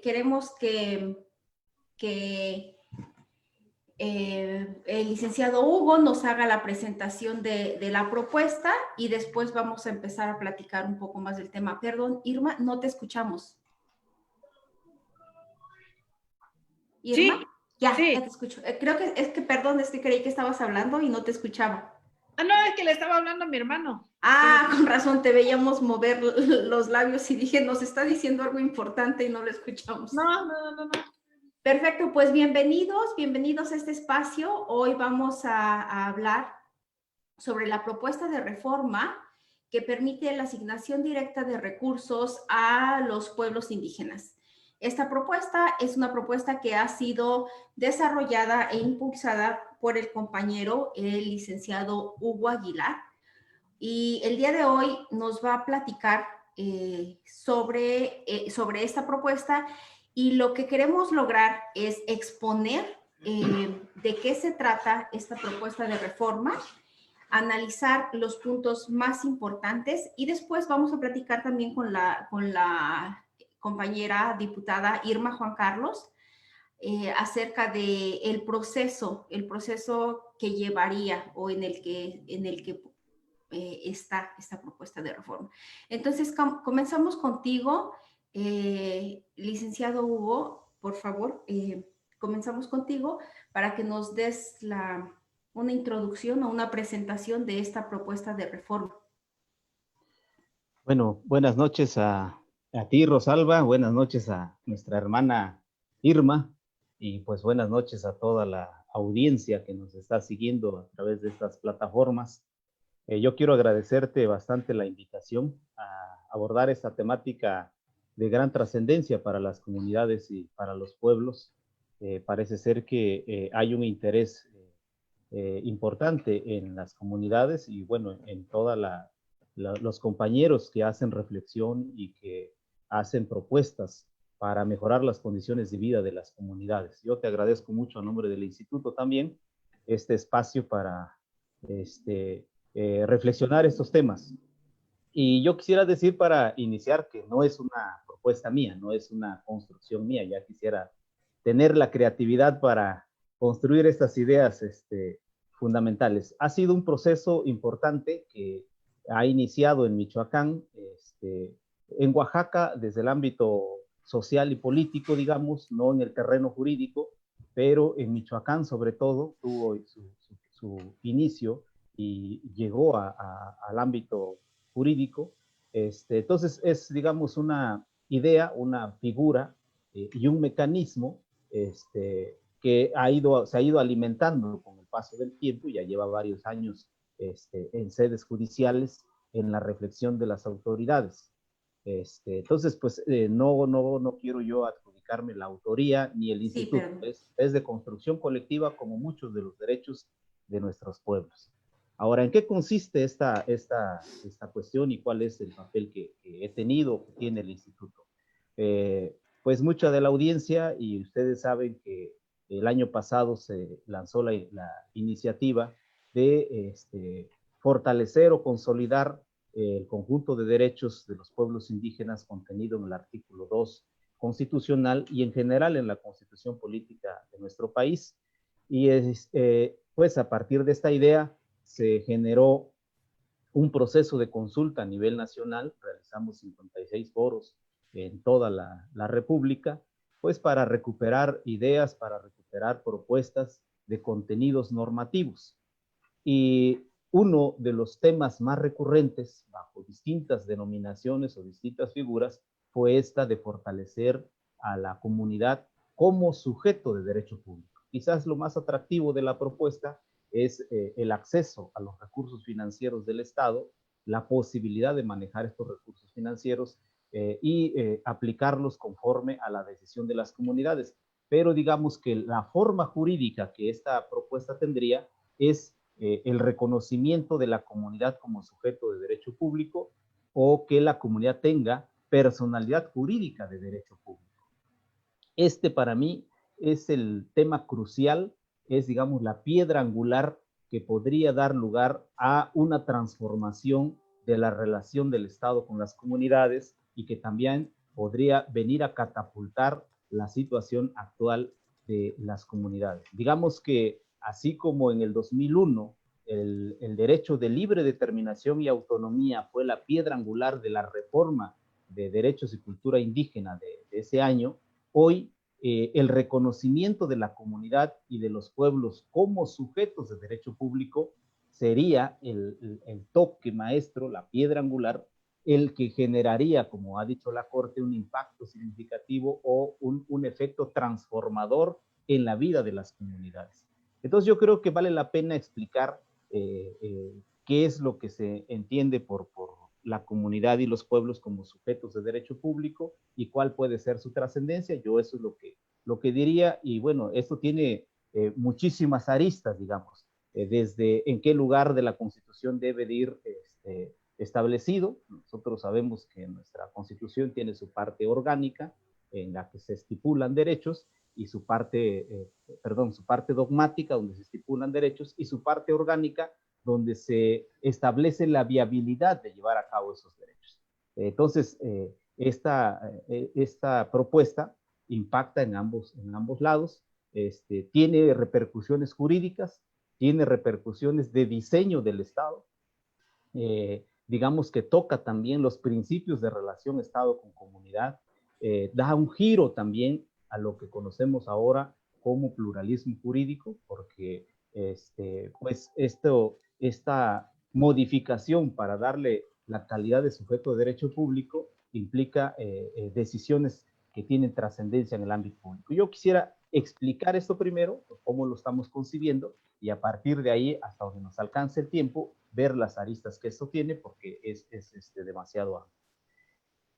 queremos que el licenciado Hugo nos haga la presentación de la propuesta y después vamos a empezar a platicar un poco más del tema. Perdón, Irma, no te escuchamos. Irma, Sí, ya sí. te escucho. Creo que perdón, creí que estabas hablando y no te escuchaba. Ah, no, es que le estaba hablando a mi hermano. Ah, con razón, te veíamos mover los labios y dije, nos está diciendo algo importante y no lo escuchamos. No. Perfecto, pues bienvenidos a este espacio. Hoy vamos a hablar sobre la propuesta de reforma que permite la asignación directa de recursos a los pueblos indígenas. Esta propuesta es una propuesta que ha sido desarrollada e impulsada por el compañero, el licenciado Hugo Aguilar, y el día de hoy nos va a platicar sobre esta propuesta, y lo que queremos lograr es exponer de qué se trata esta propuesta de reforma, analizar los puntos más importantes y después vamos a platicar también con la compañera diputada Irma Juan Carlos acerca de el proceso que llevaría o en el que está esta propuesta de reforma. Entonces, comenzamos contigo, licenciado Hugo, por favor, comenzamos contigo para que nos des una introducción o una presentación de esta propuesta de reforma. Bueno, buenas noches a ti, Rosalba, buenas noches a nuestra hermana Irma, y pues buenas noches a toda la audiencia que nos está siguiendo a través de estas plataformas. Yo quiero agradecerte bastante la invitación a abordar esta temática de gran trascendencia para las comunidades y para los pueblos. Parece ser que hay un interés importante en las comunidades y bueno, en toda los compañeros que hacen reflexión y que hacen propuestas para mejorar las condiciones de vida de las comunidades. Yo te agradezco mucho a nombre del instituto también este espacio para reflexionar estos temas. Y yo quisiera decir para iniciar que no es una propuesta mía, no es una construcción mía, ya quisiera tener la creatividad para construir estas ideas fundamentales. Ha sido un proceso importante que ha iniciado en Michoacán, en Oaxaca desde el ámbito social y político, digamos, no en el terreno jurídico, pero en Michoacán sobre todo tuvo su inicio y llegó al ámbito jurídico. Entonces es, digamos, una idea, una figura y un mecanismo que se ha ido alimentando con el paso del tiempo, ya lleva varios años en sedes judiciales, en la reflexión de las autoridades. Entonces, pues no quiero yo adjudicarme la autoría ni el instituto, sí, es de construcción colectiva como muchos de los derechos de nuestros pueblos. Ahora, ¿en qué consiste esta cuestión y cuál es el papel que he tenido, que tiene el instituto? Pues mucha de la audiencia, y ustedes saben que el año pasado se lanzó la iniciativa de fortalecer o consolidar el conjunto de derechos de los pueblos indígenas contenido en el artículo 2 constitucional y en general en la constitución política de nuestro país. Y pues a partir de esta idea se generó un proceso de consulta a nivel nacional, realizamos 56 foros en toda la República, pues para recuperar ideas, para recuperar propuestas de contenidos normativos. Y uno de los temas más recurrentes, bajo distintas denominaciones o distintas figuras, fue esta de fortalecer a la comunidad como sujeto de derecho público. Quizás lo más atractivo de la propuesta es el acceso a los recursos financieros del Estado, la posibilidad de manejar estos recursos financieros y aplicarlos conforme a la decisión de las comunidades. Pero digamos que la forma jurídica que esta propuesta tendría es el reconocimiento de la comunidad como sujeto de derecho público o que la comunidad tenga personalidad jurídica de derecho público. Para mí es el tema crucial, es digamos la piedra angular que podría dar lugar a una transformación de la relación del Estado con las comunidades y que también podría venir a catapultar la situación actual de las comunidades. Digamos que así como en el 2001 el derecho de libre determinación y autonomía fue la piedra angular de la reforma de derechos y cultura indígena de ese año, hoy el reconocimiento de la comunidad y de los pueblos como sujetos de derecho público sería el toque maestro, la piedra angular, el que generaría, como ha dicho la Corte, un impacto significativo o un efecto transformador en la vida de las comunidades. Entonces yo creo que vale la pena explicar qué es lo que se entiende por la comunidad y los pueblos como sujetos de derecho público y cuál puede ser su trascendencia. Yo eso es lo que diría, y bueno, esto tiene muchísimas aristas, digamos, desde en qué lugar de la Constitución debe de ir establecido. Nosotros sabemos que nuestra Constitución tiene su parte orgánica, en la que se estipulan derechos, y su parte dogmática, donde se estipulan derechos, y su parte orgánica, donde se establece la viabilidad de llevar a cabo esos derechos. Entonces, esta propuesta impacta en ambos lados, tiene repercusiones jurídicas, tiene repercusiones de diseño del Estado, digamos que toca también los principios de relación Estado con comunidad, da un giro también a lo que conocemos ahora como pluralismo jurídico, porque pues esta modificación para darle la calidad de sujeto de derecho público implica decisiones que tienen trascendencia en el ámbito público. Yo quisiera explicar esto primero, cómo lo estamos concibiendo, y a partir de ahí, hasta donde nos alcance el tiempo, ver las aristas que esto tiene, porque es demasiado amplio.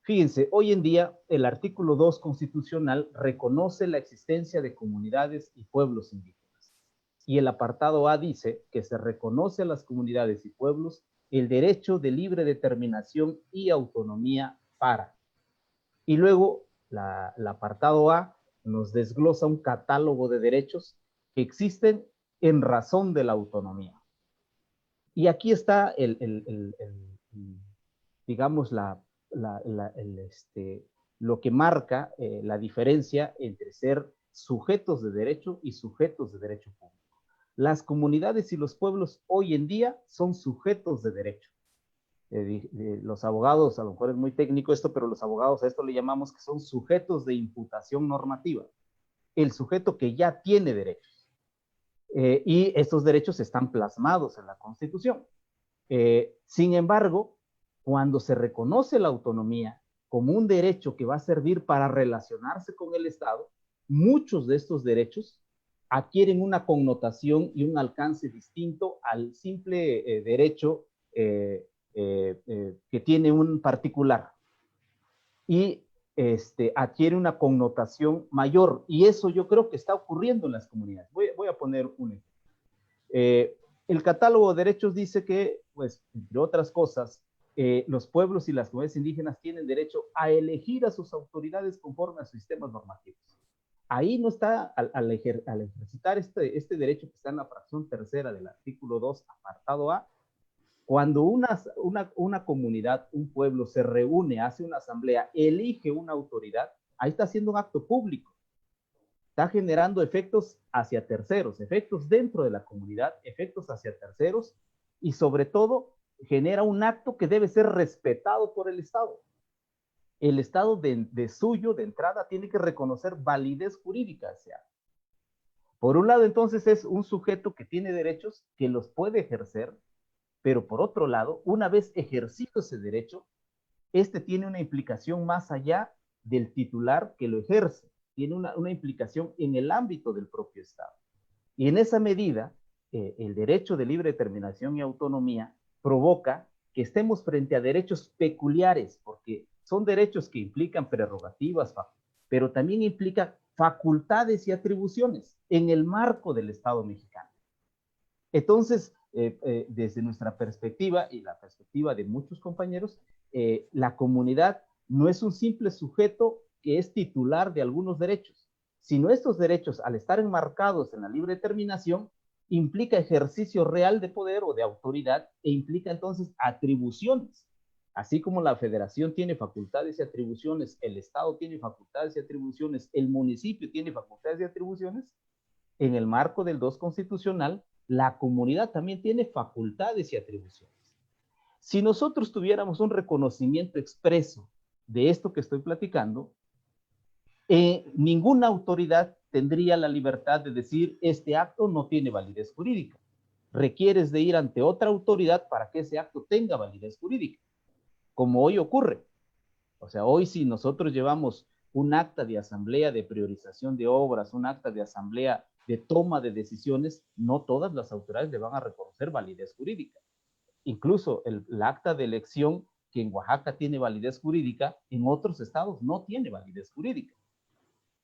Fíjense, hoy en día el artículo 2 constitucional reconoce la existencia de comunidades y pueblos indígenas. Y el apartado A dice que se reconoce a las comunidades y pueblos el derecho de libre determinación y autonomía para. Y luego el apartado A nos desglosa un catálogo de derechos que existen en razón de la autonomía. Y aquí está digamos, lo que marca la diferencia entre ser sujetos de derecho y sujetos de derecho público. Las comunidades y los pueblos hoy en día son sujetos de derecho. Los abogados, a lo mejor es muy técnico esto, pero los abogados a esto le llamamos que son sujetos de imputación normativa. El sujeto que ya tiene derechos. Y estos derechos están plasmados en la Constitución. Sin embargo, cuando se reconoce la autonomía como un derecho que va a servir para relacionarse con el Estado, muchos de estos derechos adquieren una connotación y un alcance distinto al simple derecho que tiene un particular. Y adquiere una connotación mayor, y eso yo creo que está ocurriendo en las comunidades. Voy a poner un ejemplo. El catálogo de derechos dice que, pues, entre otras cosas, los pueblos y las comunidades indígenas tienen derecho a elegir a sus autoridades conforme a sus sistemas normativos. Ahí no está, al ejercitar este derecho que está en la fracción tercera del artículo 2, apartado A, cuando una comunidad, un pueblo se reúne, hace una asamblea, elige una autoridad, ahí está haciendo un acto público. Está generando efectos hacia terceros, efectos dentro de la comunidad, efectos hacia terceros, y sobre todo genera un acto que debe ser respetado por el Estado. El Estado de suyo, de entrada, tiene que reconocer validez jurídica. O sea, por un lado, entonces, es un sujeto que tiene derechos, que los puede ejercer, pero por otro lado, una vez ejercido ese derecho, tiene una implicación más allá del titular que lo ejerce, tiene una implicación en el ámbito del propio Estado. Y en esa medida, el derecho de libre determinación y autonomía provoca que estemos frente a derechos peculiares, porque son derechos que implican prerrogativas, pero también implican facultades y atribuciones en el marco del Estado mexicano. Entonces, desde nuestra perspectiva y la perspectiva de muchos compañeros, la comunidad no es un simple sujeto que es titular de algunos derechos, sino estos derechos, al estar enmarcados en la libre determinación, implica ejercicio real de poder o de autoridad, e implica entonces atribuciones Así como la federación tiene facultades y atribuciones, el Estado tiene facultades y atribuciones, el municipio tiene facultades y atribuciones, en el marco del 2 constitucional, la comunidad también tiene facultades y atribuciones. Si nosotros tuviéramos un reconocimiento expreso de esto que estoy platicando, ninguna autoridad tendría la libertad de decir este acto no tiene validez jurídica. Requieres de ir ante otra autoridad para que ese acto tenga validez jurídica, como hoy ocurre. O sea, hoy si nosotros llevamos un acta de asamblea de priorización de obras, un acta de asamblea de toma de decisiones, no todas las autoridades le van a reconocer validez jurídica. Incluso el acta de elección, que en Oaxaca tiene validez jurídica, en otros estados no tiene validez jurídica,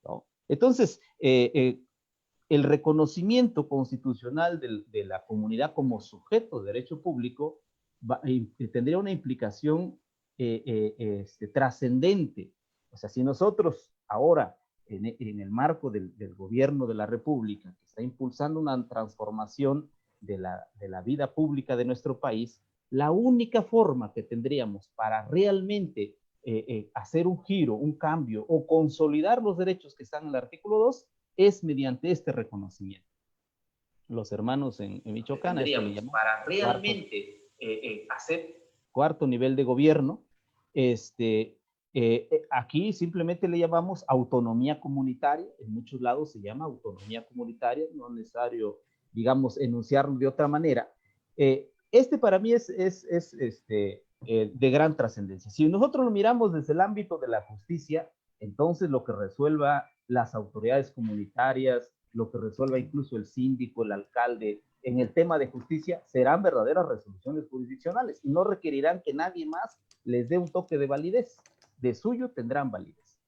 ¿no? Entonces, el reconocimiento constitucional de la comunidad como sujeto de derecho público tendría una implicación trascendente. O sea, si nosotros ahora, en el marco del gobierno de la República, que está impulsando una transformación de la vida pública de nuestro país, la única forma que tendríamos para realmente hacer un giro, un cambio o consolidar los derechos que están en el artículo 2 es mediante este reconocimiento. Los hermanos en Michoacán, esto le llaman para realmente hacer cuarto nivel de gobierno. Aquí simplemente le llamamos autonomía comunitaria, en muchos lados se llama autonomía comunitaria, no es necesario, digamos, enunciarlo de otra manera. Para mí es de gran trascendencia. Si nosotros lo miramos desde el ámbito de la justicia, entonces lo que resuelva las autoridades comunitarias, lo que resuelva incluso el síndico, el alcalde, en el tema de justicia, serán verdaderas resoluciones jurisdiccionales y no requerirán que nadie más les dé un toque de validez. De suyo tendrán validez.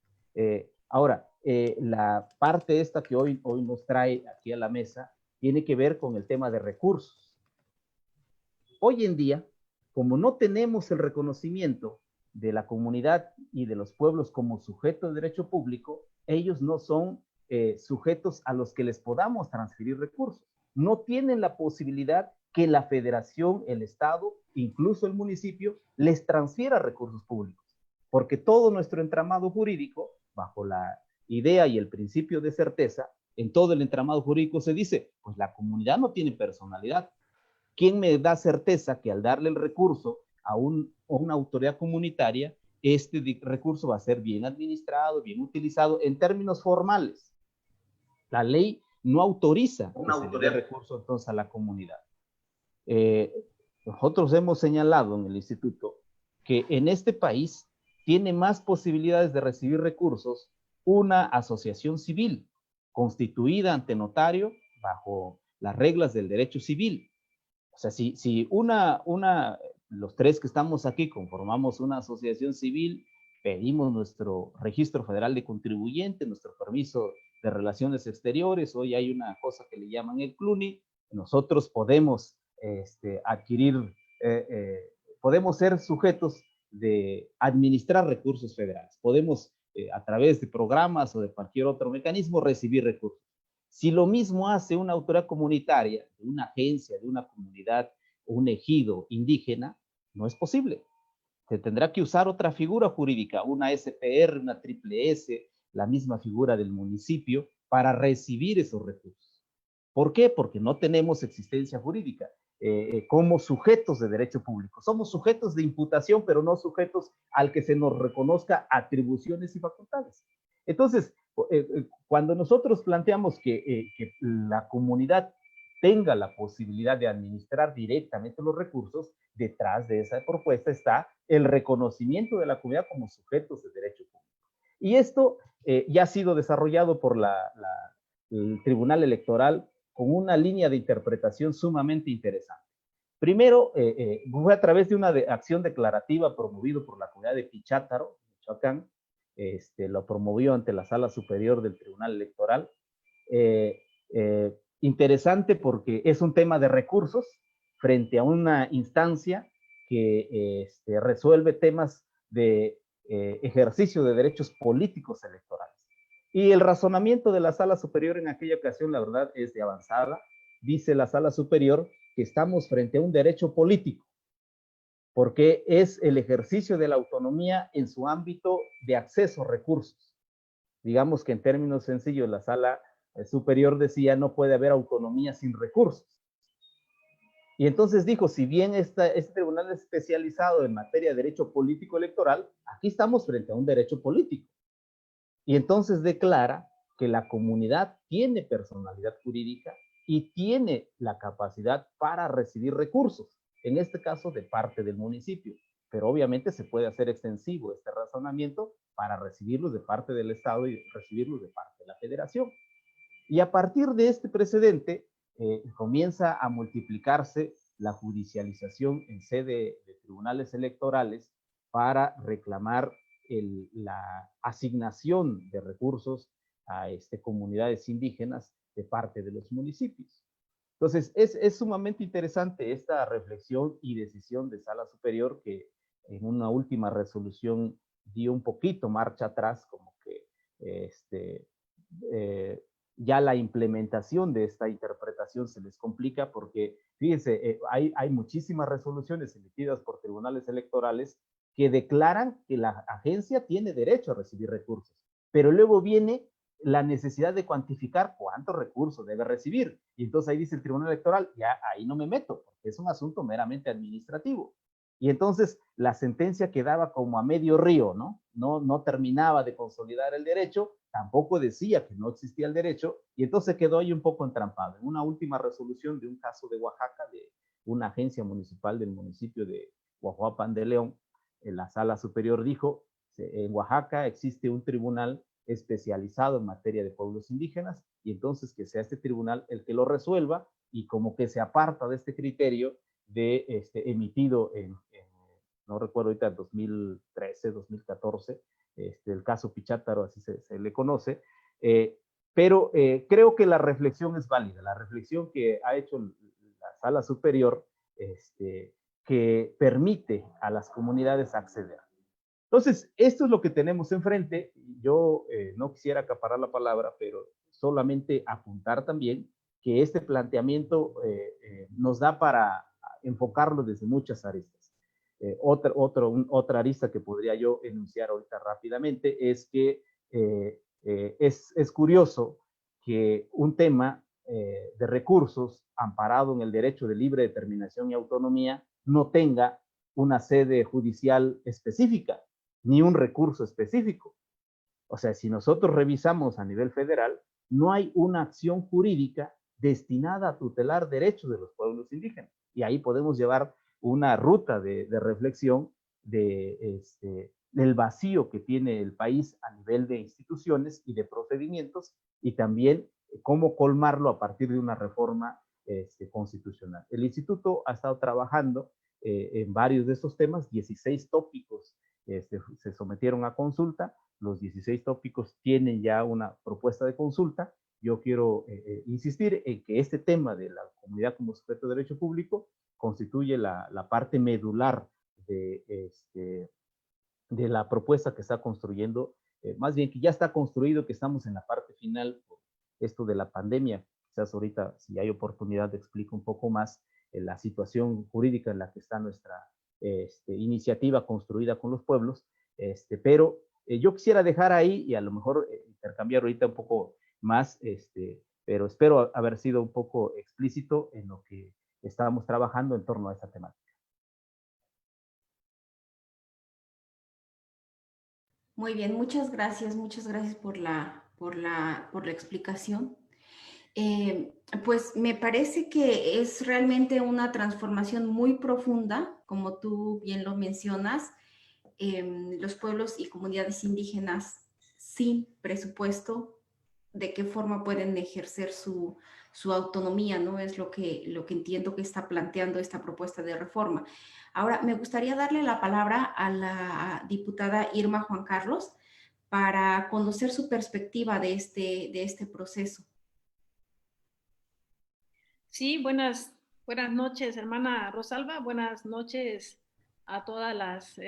Ahora, la parte esta que hoy nos trae aquí a la mesa tiene que ver con el tema de recursos. Hoy en día, como no tenemos el reconocimiento de la comunidad y de los pueblos como sujeto de derecho público, ellos no son sujetos a los que les podamos transferir recursos. No tienen la posibilidad que la federación, el Estado, incluso el municipio, les transfiera recursos públicos, porque todo nuestro entramado jurídico, bajo la idea y el principio de certeza, en todo el entramado jurídico se dice, pues la comunidad no tiene personalidad. ¿Quién me da certeza que al darle el recurso a una autoridad comunitaria, este recurso va a ser bien administrado, bien utilizado en términos formales? La ley no autoriza que se le dé recurso entonces a la comunidad. Nosotros hemos señalado en el instituto que en este país tiene más posibilidades de recibir recursos una asociación civil constituida ante notario bajo las reglas del derecho civil. O sea, si los tres que estamos aquí conformamos una asociación civil, pedimos nuestro registro federal de contribuyente, nuestro permiso de relaciones exteriores, hoy hay una cosa que le llaman el CLUNI, nosotros podemos podemos ser sujetos de administrar recursos federales, podemos a través de programas o de cualquier otro mecanismo recibir recursos. Si lo mismo hace una autoridad comunitaria, de una agencia, de una comunidad, un ejido indígena, no es posible. Se tendrá que usar otra figura jurídica, una SPR, una triple S, la misma figura del municipio, para recibir esos recursos. ¿Por qué? Porque no tenemos existencia jurídica como sujetos de derecho público. Somos sujetos de imputación, pero no sujetos al que se nos reconozca atribuciones y facultades. Entonces, cuando nosotros planteamos que la comunidad tenga la posibilidad de administrar directamente los recursos, detrás de esa propuesta está el reconocimiento de la comunidad como sujetos de derecho público. Y esto ya ha sido desarrollado por el Tribunal Electoral con una línea de interpretación sumamente interesante. Primero, fue a través de una acción declarativa promovida por la comunidad de Pichátaro, Michoacán, lo promovió ante la Sala Superior del Tribunal Electoral. Interesante porque es un tema de recursos frente a una instancia que resuelve temas de ejercicio de derechos políticos electorales. Y el razonamiento de la Sala Superior en aquella ocasión, la verdad, es de avanzada. Dice la Sala Superior que estamos frente a un derecho político. porque es el ejercicio de la autonomía en su ámbito de acceso a recursos. Digamos que en términos sencillos, la sala superior decía no puede haber autonomía sin recursos. Y entonces dijo, si bien este tribunal es especializado en materia de derecho político electoral, aquí estamos frente a un derecho político. Y entonces declara que la comunidad tiene personalidad jurídica y tiene la capacidad para recibir recursos, en este caso de parte del municipio. Pero obviamente se puede hacer extensivo este razonamiento para recibirlos de parte del Estado y recibirlos de parte de la Federación. Y a partir de este precedente, comienza a multiplicarse la judicialización en sede de tribunales electorales para reclamar la asignación de recursos a comunidades indígenas de parte de los municipios. Entonces, es sumamente interesante esta reflexión y decisión de Sala Superior que en una última resolución dio un poquito marcha atrás, como que ya la implementación de esta interpretación se les complica porque, fíjense, hay muchísimas resoluciones emitidas por tribunales electorales que declaran que la agencia tiene derecho a recibir recursos, pero luego viene la necesidad de cuantificar cuántos recursos debe recibir. Y entonces ahí dice el Tribunal Electoral, ya ahí no me meto, porque es un asunto meramente administrativo. Y entonces la sentencia quedaba como a medio río, ¿no? No terminaba de consolidar el derecho, tampoco decía que no existía el derecho, y entonces quedó ahí un poco entrampado. En una última resolución de un caso de Oaxaca, de una agencia municipal del municipio de Guajuapan de León, la Sala Superior dijo, en Oaxaca existe un tribunal especializado en materia de pueblos indígenas, y entonces que sea este tribunal el que lo resuelva, y como que se aparta de este criterio de emitido no recuerdo ahorita, 2013, 2014, el caso Pichátaro, así se le conoce, pero creo que la reflexión es válida, la reflexión que ha hecho la Sala Superior, que permite a las comunidades acceder. Entonces, esto es lo que tenemos enfrente. Yo no quisiera acaparar la palabra, pero solamente apuntar también que este planteamiento nos da para enfocarlo desde muchas aristas. Otra arista que podría yo enunciar ahorita rápidamente es que es curioso que un tema de recursos amparado en el derecho de libre determinación y autonomía no tenga una sede judicial específica ni un recurso específico. O sea, si nosotros revisamos a nivel federal, no hay una acción jurídica destinada a tutelar derechos de los pueblos indígenas. Y ahí podemos llevar una ruta de reflexión del vacío que tiene el país a nivel de instituciones y de procedimientos, y también cómo colmarlo a partir de una reforma constitucional. El instituto ha estado trabajando en varios de estos temas, 16 tópicos se sometieron a consulta, los 16 tópicos tienen ya una propuesta de consulta. Yo quiero insistir en que este tema de la comunidad como sujeto de derecho público constituye la parte medular de la propuesta que está construyendo, más bien que ya está construido, que estamos en la parte final por esto de la pandemia. Quizás ahorita, si hay oportunidad, explico un poco más la situación jurídica en la que está nuestra iniciativa construida con los pueblos, pero yo quisiera dejar ahí y a lo mejor intercambiar ahorita un poco más, pero espero haber sido un poco explícito en lo que estábamos trabajando en torno a esta temática. Muy bien, muchas gracias por la explicación. Pues me parece que es realmente una transformación muy profunda, como tú bien lo mencionas, los pueblos y comunidades indígenas sin presupuesto, de qué forma pueden ejercer su autonomía, ¿no? Es lo que entiendo que está planteando esta propuesta de reforma. Ahora, me gustaría darle la palabra a la diputada Irma Juan Carlos para conocer su perspectiva de este proceso. Sí, buenas noches, hermana Rosalba. Buenas noches a todas las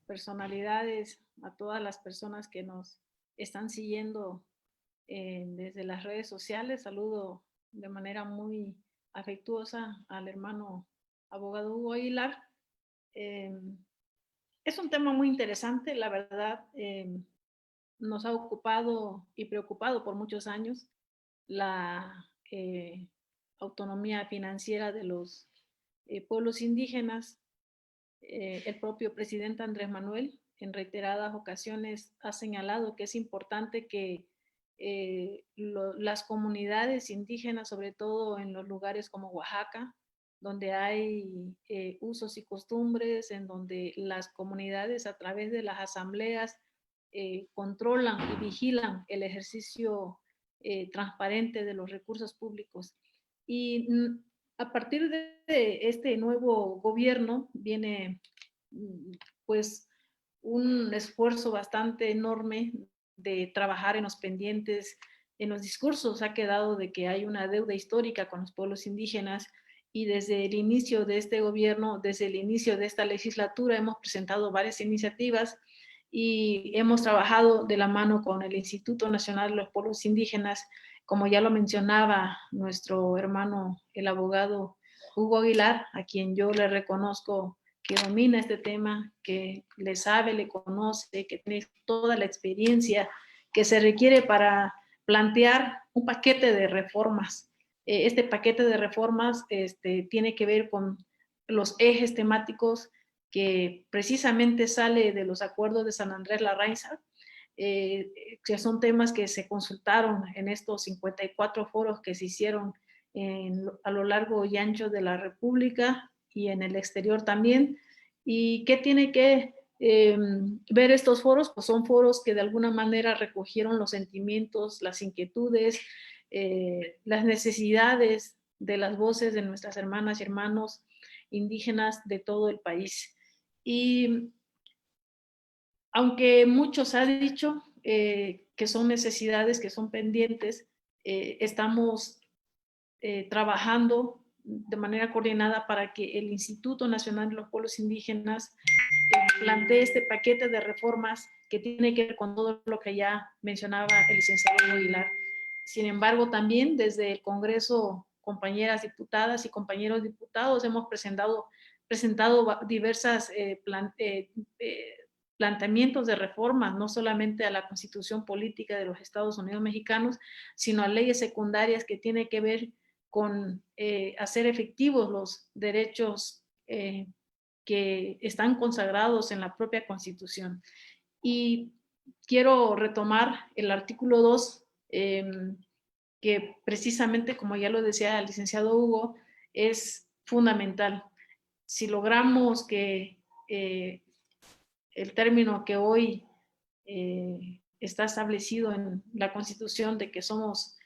personalidades, a todas las personas que nos están siguiendo desde las redes sociales. Saludo de manera muy afectuosa al hermano abogado Hugo Aguilar. es un tema muy interesante, la verdad. Nos ha ocupado y preocupado por muchos años la autonomía financiera de los pueblos indígenas. El propio presidente Andrés Manuel en reiteradas ocasiones ha señalado que es importante que las comunidades indígenas, sobre todo en los lugares como Oaxaca, donde hay usos y costumbres, en donde las comunidades a través de las asambleas controlan y vigilan el ejercicio transparente de los recursos públicos. Y a partir de este nuevo gobierno viene pues un esfuerzo bastante enorme de trabajar en los pendientes, en los discursos ha quedado de que hay una deuda histórica con los pueblos indígenas y desde el inicio de este gobierno, desde el inicio de esta legislatura hemos presentado varias iniciativas y hemos trabajado de la mano con el Instituto Nacional de los Pueblos Indígenas, como ya lo mencionaba nuestro hermano, el abogado Hugo Aguilar, a quien yo le reconozco que domina este tema, que le sabe, le conoce, que tiene toda la experiencia que se requiere para plantear un paquete de reformas. Este paquete de reformas tiene que ver con los ejes temáticos que precisamente sale de los acuerdos de San Andrés Larraíza, que son temas que se consultaron en estos 54 foros que se hicieron a lo largo y ancho de la República y en el exterior también. ¿Y qué tiene que ver estos foros? Pues son foros que de alguna manera recogieron los sentimientos, las inquietudes, las necesidades de las voces de nuestras hermanas y hermanos indígenas de todo el país. Y aunque muchos han dicho que son necesidades, que son pendientes, estamos trabajando de manera coordinada para que el Instituto Nacional de los Pueblos Indígenas plantee este paquete de reformas que tiene que ver con todo lo que ya mencionaba el licenciado Aguilar. Sin embargo, también desde el Congreso, compañeras diputadas y compañeros diputados, hemos presentado diversas planteamientos de reformas, no solamente a la Constitución Política de los Estados Unidos Mexicanos, sino a leyes secundarias que tienen que ver con hacer efectivos los derechos que están consagrados en la propia Constitución. Y quiero retomar el artículo 2, que precisamente, como ya lo decía el licenciado Hugo, es fundamental. Si logramos que el término que hoy está establecido en la Constitución de que somos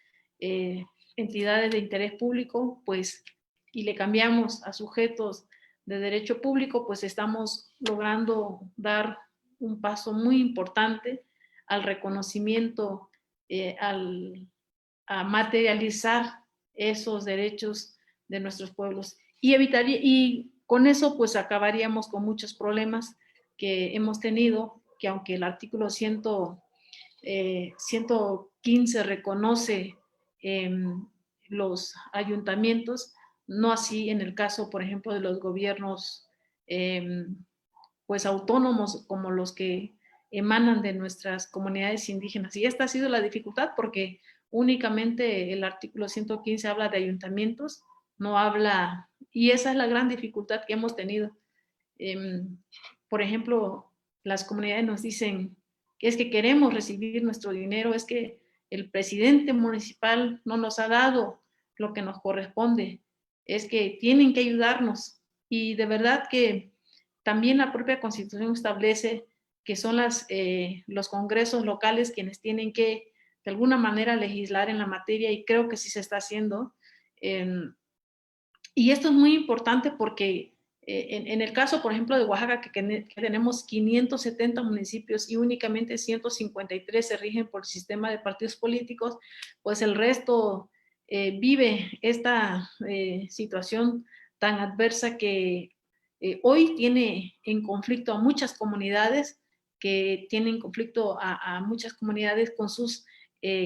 entidades de interés público, pues, y le cambiamos a sujetos de derecho público, pues estamos logrando dar un paso muy importante al reconocimiento, a materializar esos derechos de nuestros pueblos. Y con eso pues acabaríamos con muchos problemas que hemos tenido, que aunque el artículo 115 reconoce los ayuntamientos, no así en el caso, por ejemplo, de los gobiernos pues autónomos como los que emanan de nuestras comunidades indígenas. Y esta ha sido la dificultad porque únicamente el artículo 115 habla de ayuntamientos, no habla, y esa es la gran dificultad que hemos tenido. Por ejemplo, las comunidades nos dicen que es que queremos recibir nuestro dinero, es que el presidente municipal no nos ha dado lo que nos corresponde, es que tienen que ayudarnos. Y de verdad que también la propia Constitución establece que son los congresos locales quienes tienen que de alguna manera legislar en la materia, y creo que sí se está haciendo. Y esto es muy importante porque en el caso, por ejemplo, de Oaxaca, que tenemos 570 municipios y únicamente 153 se rigen por el sistema de partidos políticos, pues el resto vive esta situación tan adversa que hoy tiene en conflicto a muchas comunidades, que tienen conflicto a muchas comunidades con sus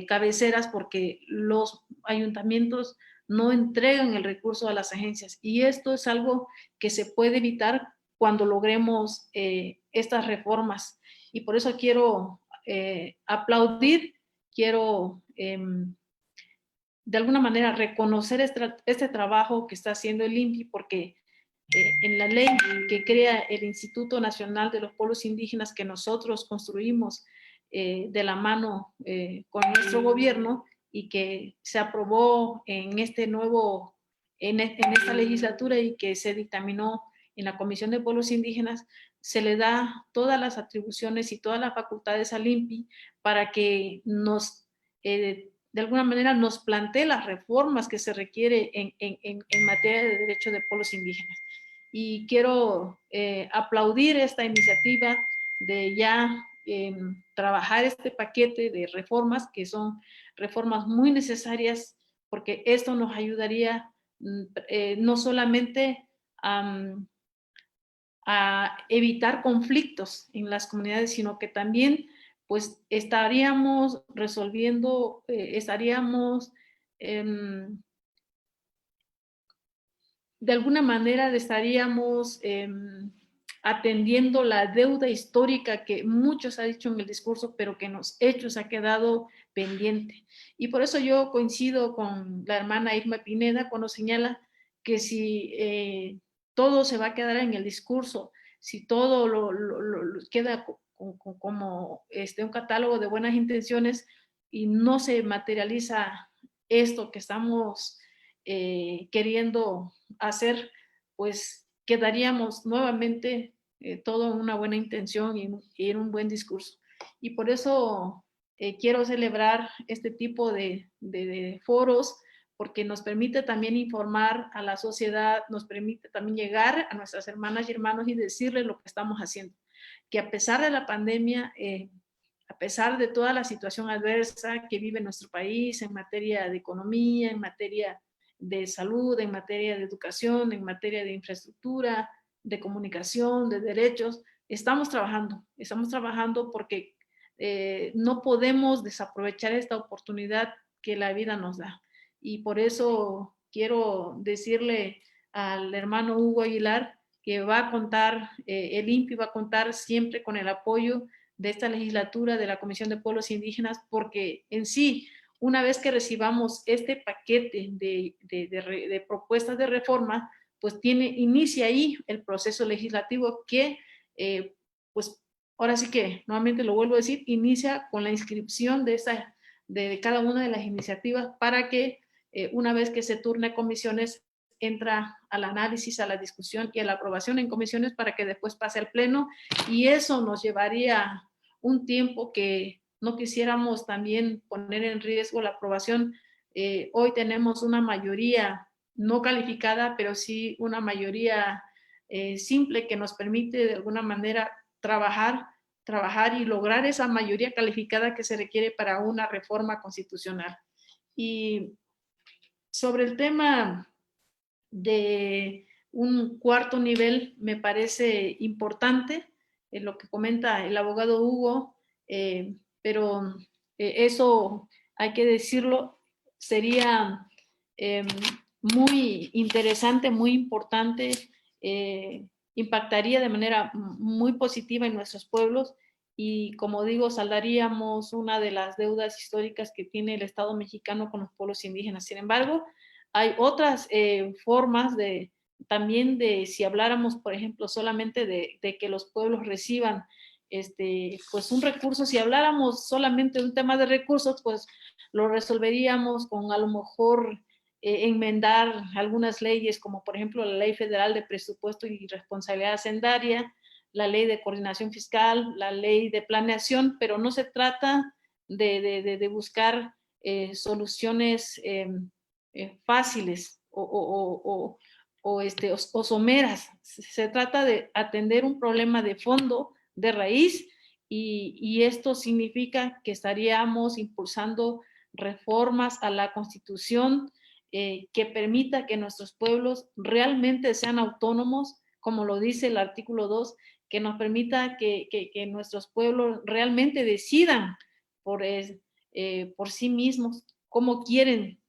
cabeceras porque los ayuntamientos no entregan el recurso a las agencias. Y esto es algo que se puede evitar cuando logremos estas reformas. Y por eso quiero aplaudir, quiero de alguna manera reconocer este trabajo que está haciendo el INPI, porque en la ley que crea el Instituto Nacional de los Pueblos Indígenas que nosotros construimos de la mano con nuestro gobierno y que se aprobó en esta legislatura y que se dictaminó en la Comisión de Pueblos Indígenas, se le da todas las atribuciones y todas las facultades al INPI para que de alguna manera nos plantee las reformas que se requiere en materia de derechos de pueblos indígenas. Y quiero aplaudir esta iniciativa de ya trabajar este paquete de reformas, que son reformas muy necesarias, porque esto nos ayudaría no solamente a evitar conflictos en las comunidades, sino que también pues estaríamos resolviendo, estaríamos de alguna manera estaríamos atendiendo la deuda histórica que muchos han dicho en el discurso, pero que en los hechos ha quedado pendiente. Y por eso yo coincido con la hermana Irma Pineda cuando señala que si todo se va a quedar en el discurso, si todo lo queda como un catálogo de buenas intenciones y no se materializa esto que estamos queriendo hacer, pues quedaríamos nuevamente todo en una buena intención y en un buen discurso. Y por eso quiero celebrar este tipo de foros, porque nos permite también informar a la sociedad, nos permite también llegar a nuestras hermanas y hermanos y decirles lo que estamos haciendo. Que a pesar de la pandemia, a pesar de toda la situación adversa que vive nuestro país en materia de economía, en materia de salud, en materia de educación, en materia de infraestructura, de comunicación, de derechos, estamos trabajando porque no podemos desaprovechar esta oportunidad que la vida nos da. Y por eso quiero decirle al hermano Hugo Aguilar que va a contar, el INPI va a contar siempre con el apoyo de esta legislatura, de la Comisión de Pueblos Indígenas, porque en sí, una vez que recibamos este paquete de propuestas de reforma, pues inicia ahí el proceso legislativo que, pues ahora sí que, nuevamente lo vuelvo a decir, inicia con la inscripción de cada una de las iniciativas para que una vez que se turne comisiones, entra al análisis, a la discusión y a la aprobación en comisiones para que después pase al pleno, y eso nos llevaría un tiempo que no quisiéramos también poner en riesgo la aprobación. Hoy tenemos una mayoría no calificada, pero sí una mayoría simple que nos permite de alguna manera trabajar y lograr esa mayoría calificada que se requiere para una reforma constitucional. Y sobre el tema de un cuarto nivel, me parece importante lo que comenta el abogado Hugo, pero eso hay que decirlo, sería muy interesante, muy importante, impactaría de manera muy positiva en nuestros pueblos y, como digo, saldaríamos una de las deudas históricas que tiene el Estado mexicano con los pueblos indígenas. Sin embargo, hay otras formas también de, si habláramos, por ejemplo, solamente de que los pueblos reciban pues un recurso, si habláramos solamente de un tema de recursos, pues lo resolveríamos con a lo mejor enmendar algunas leyes, como por ejemplo la Ley Federal de Presupuesto y Responsabilidad Hacendaria, la Ley de Coordinación Fiscal, la Ley de Planeación, pero no se trata de buscar soluciones fáciles o someras. Se trata de atender un problema de fondo, de raíz, y esto significa que estaríamos impulsando reformas a la Constitución que permita que nuestros pueblos realmente sean autónomos, como lo dice el artículo 2, que nos permita que nuestros pueblos realmente decidan por sí mismos cómo quieren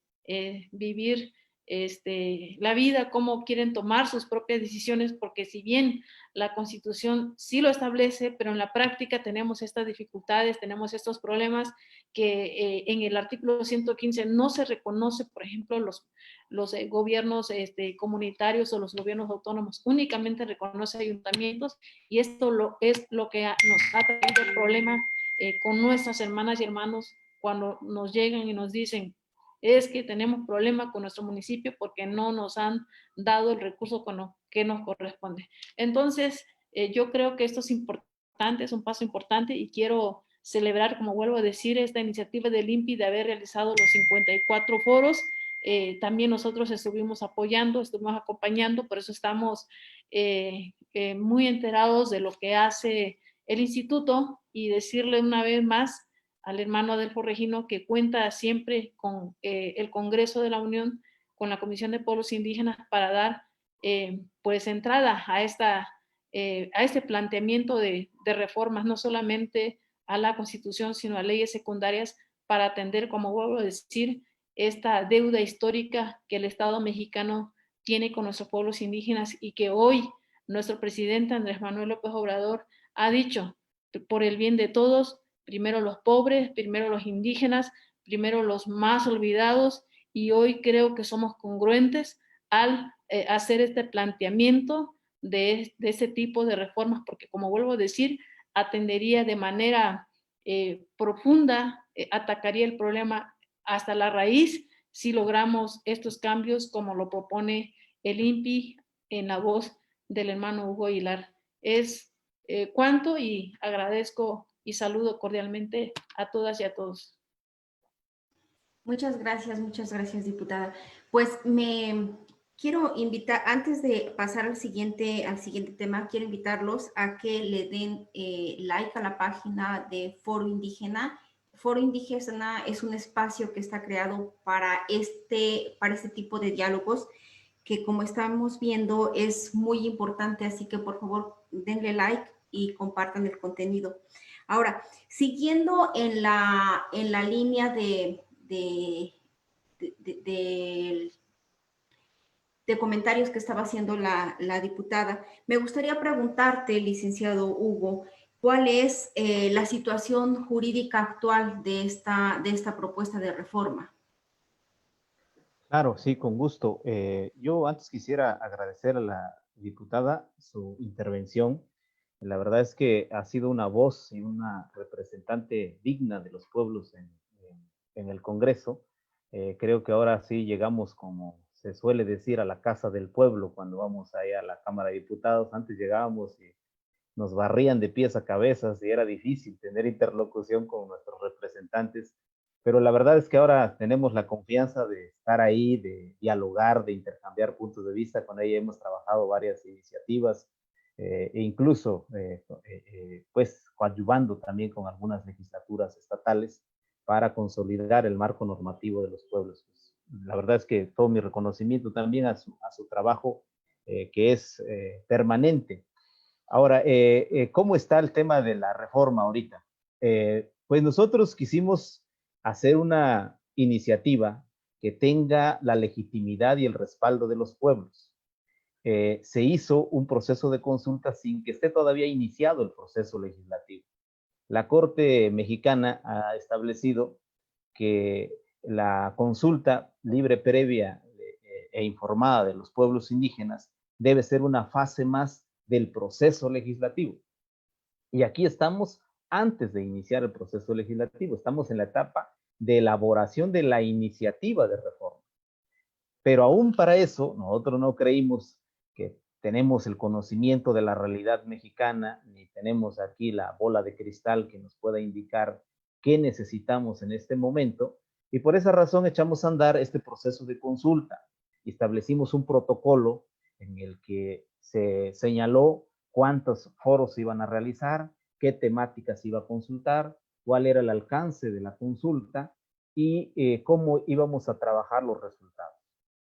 vivir la vida, cómo quieren tomar sus propias decisiones, porque si bien la Constitución sí lo establece, pero en la práctica tenemos estas dificultades, tenemos estos problemas que en el artículo 115 no se reconoce, por ejemplo, los gobiernos comunitarios o los gobiernos autónomos, únicamente reconoce ayuntamientos, y esto es lo que nos ha traído el problema con nuestras hermanas y hermanos cuando nos llegan y nos dicen, es que tenemos problema con nuestro municipio porque no nos han dado el recurso que nos corresponde. Entonces, yo creo que esto es importante, es un paso importante, y quiero celebrar, como vuelvo a decir, esta iniciativa del INPI de haber realizado los 54 foros. También nosotros estuvimos apoyando, estuvimos acompañando, por eso estamos muy enterados de lo que hace el instituto, y decirle una vez más al hermano Adelfo Regino que cuenta siempre con el Congreso de la Unión, con la Comisión de Pueblos Indígenas, para dar pues entrada a este planteamiento de reformas, no solamente a la Constitución, sino a leyes secundarias, para atender, como vuelvo a decir, esta deuda histórica que el Estado mexicano tiene con nuestros pueblos indígenas, y que hoy nuestro presidente Andrés Manuel López Obrador ha dicho, por el bien de todos, primero los pobres, primero los indígenas, primero los más olvidados, y hoy creo que somos congruentes al hacer este planteamiento de ese tipo de reformas, porque, como vuelvo a decir, atendería de manera profunda, atacaría el problema hasta la raíz si logramos estos cambios como lo propone el INPI en la voz del hermano Hugo Aguilar. Es cuanto, y agradezco y saludo cordialmente a todas y a todos. Muchas gracias, diputada. Pues me quiero invitar, antes de pasar al siguiente tema, quiero invitarlos a que le den like a la página de Foro Indígena. Foro Indígena es un espacio que está creado para este tipo de diálogos, que, como estamos viendo, es muy importante, así que por favor denle like y compartan el contenido. Ahora, siguiendo en la línea de comentarios que estaba haciendo la diputada, me gustaría preguntarte, licenciado Hugo, ¿cuál es la situación jurídica actual de esta propuesta de reforma? Claro, sí, con gusto. Yo antes quisiera agradecer a la diputada su intervención. La verdad es que ha sido una voz y una representante digna de los pueblos en el Congreso. Creo que ahora sí llegamos, como se suele decir, a la casa del pueblo cuando vamos ahí a la Cámara de Diputados. Antes llegábamos y nos barrían de pies a cabezas y era difícil tener interlocución con nuestros representantes, pero la verdad es que ahora tenemos la confianza de estar ahí, de dialogar, de intercambiar puntos de vista. Con ella hemos trabajado varias iniciativas e incluso pues coadyuvando también con algunas legislaturas estatales para consolidar el marco normativo de los pueblos. Pues, la verdad es que todo mi reconocimiento también a su trabajo que es permanente. Ahora, ¿cómo está el tema de la reforma ahorita? Pues nosotros quisimos hacer una iniciativa que tenga la legitimidad y el respaldo de los pueblos. Se hizo un proceso de consulta sin que esté todavía iniciado el proceso legislativo. La Corte Mexicana ha establecido que la consulta libre, previa e informada de los pueblos indígenas debe ser una fase más del proceso legislativo. Y aquí estamos antes de iniciar el proceso legislativo, estamos en la etapa de elaboración de la iniciativa de reforma. Pero aún para eso, nosotros no creímos que tenemos el conocimiento de la realidad mexicana, ni tenemos aquí la bola de cristal que nos pueda indicar qué necesitamos en este momento, y por esa razón echamos a andar este proceso de consulta. Establecimos un protocolo en el que se señaló cuántos foros se iban a realizar, qué temáticas se iba a consultar, cuál era el alcance de la consulta y cómo íbamos a trabajar los resultados.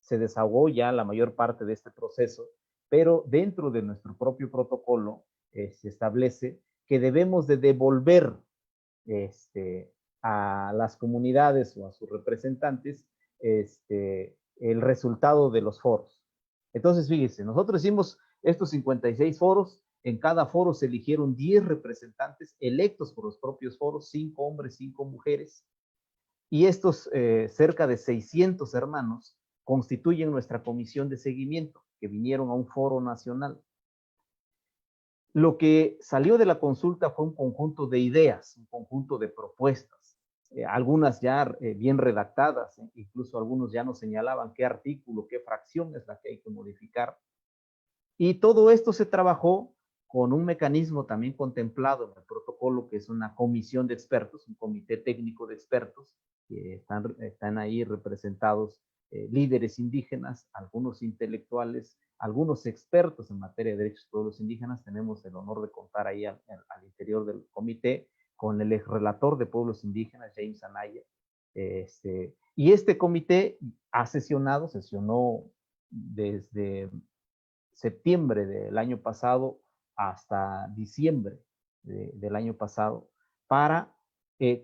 Se desahogó ya la mayor parte de este proceso, pero dentro de nuestro propio protocolo se establece que debemos de devolver a las comunidades o a sus representantes el resultado de los foros. Entonces, fíjense, nosotros hicimos estos 56 foros. En cada foro se eligieron 10 representantes electos por los propios foros, 5 hombres, 5 mujeres. Y estos cerca de 600 hermanos constituyen nuestra comisión de seguimiento, que vinieron a un foro nacional. Lo que salió de la consulta fue un conjunto de ideas, un conjunto de propuestas, algunas ya bien redactadas, incluso algunos ya nos señalaban qué artículo, qué fracción es la que hay que modificar. Y todo esto se trabajó con un mecanismo también contemplado en el protocolo, que es una comisión de expertos, un comité técnico de expertos, que están ahí representados líderes indígenas, algunos intelectuales, algunos expertos en materia de derechos de pueblos indígenas. Tenemos el honor de contar ahí al interior del comité con el ex relator de pueblos indígenas, James Anaya. Y este comité ha sesionó desde septiembre del año pasado hasta diciembre del año pasado para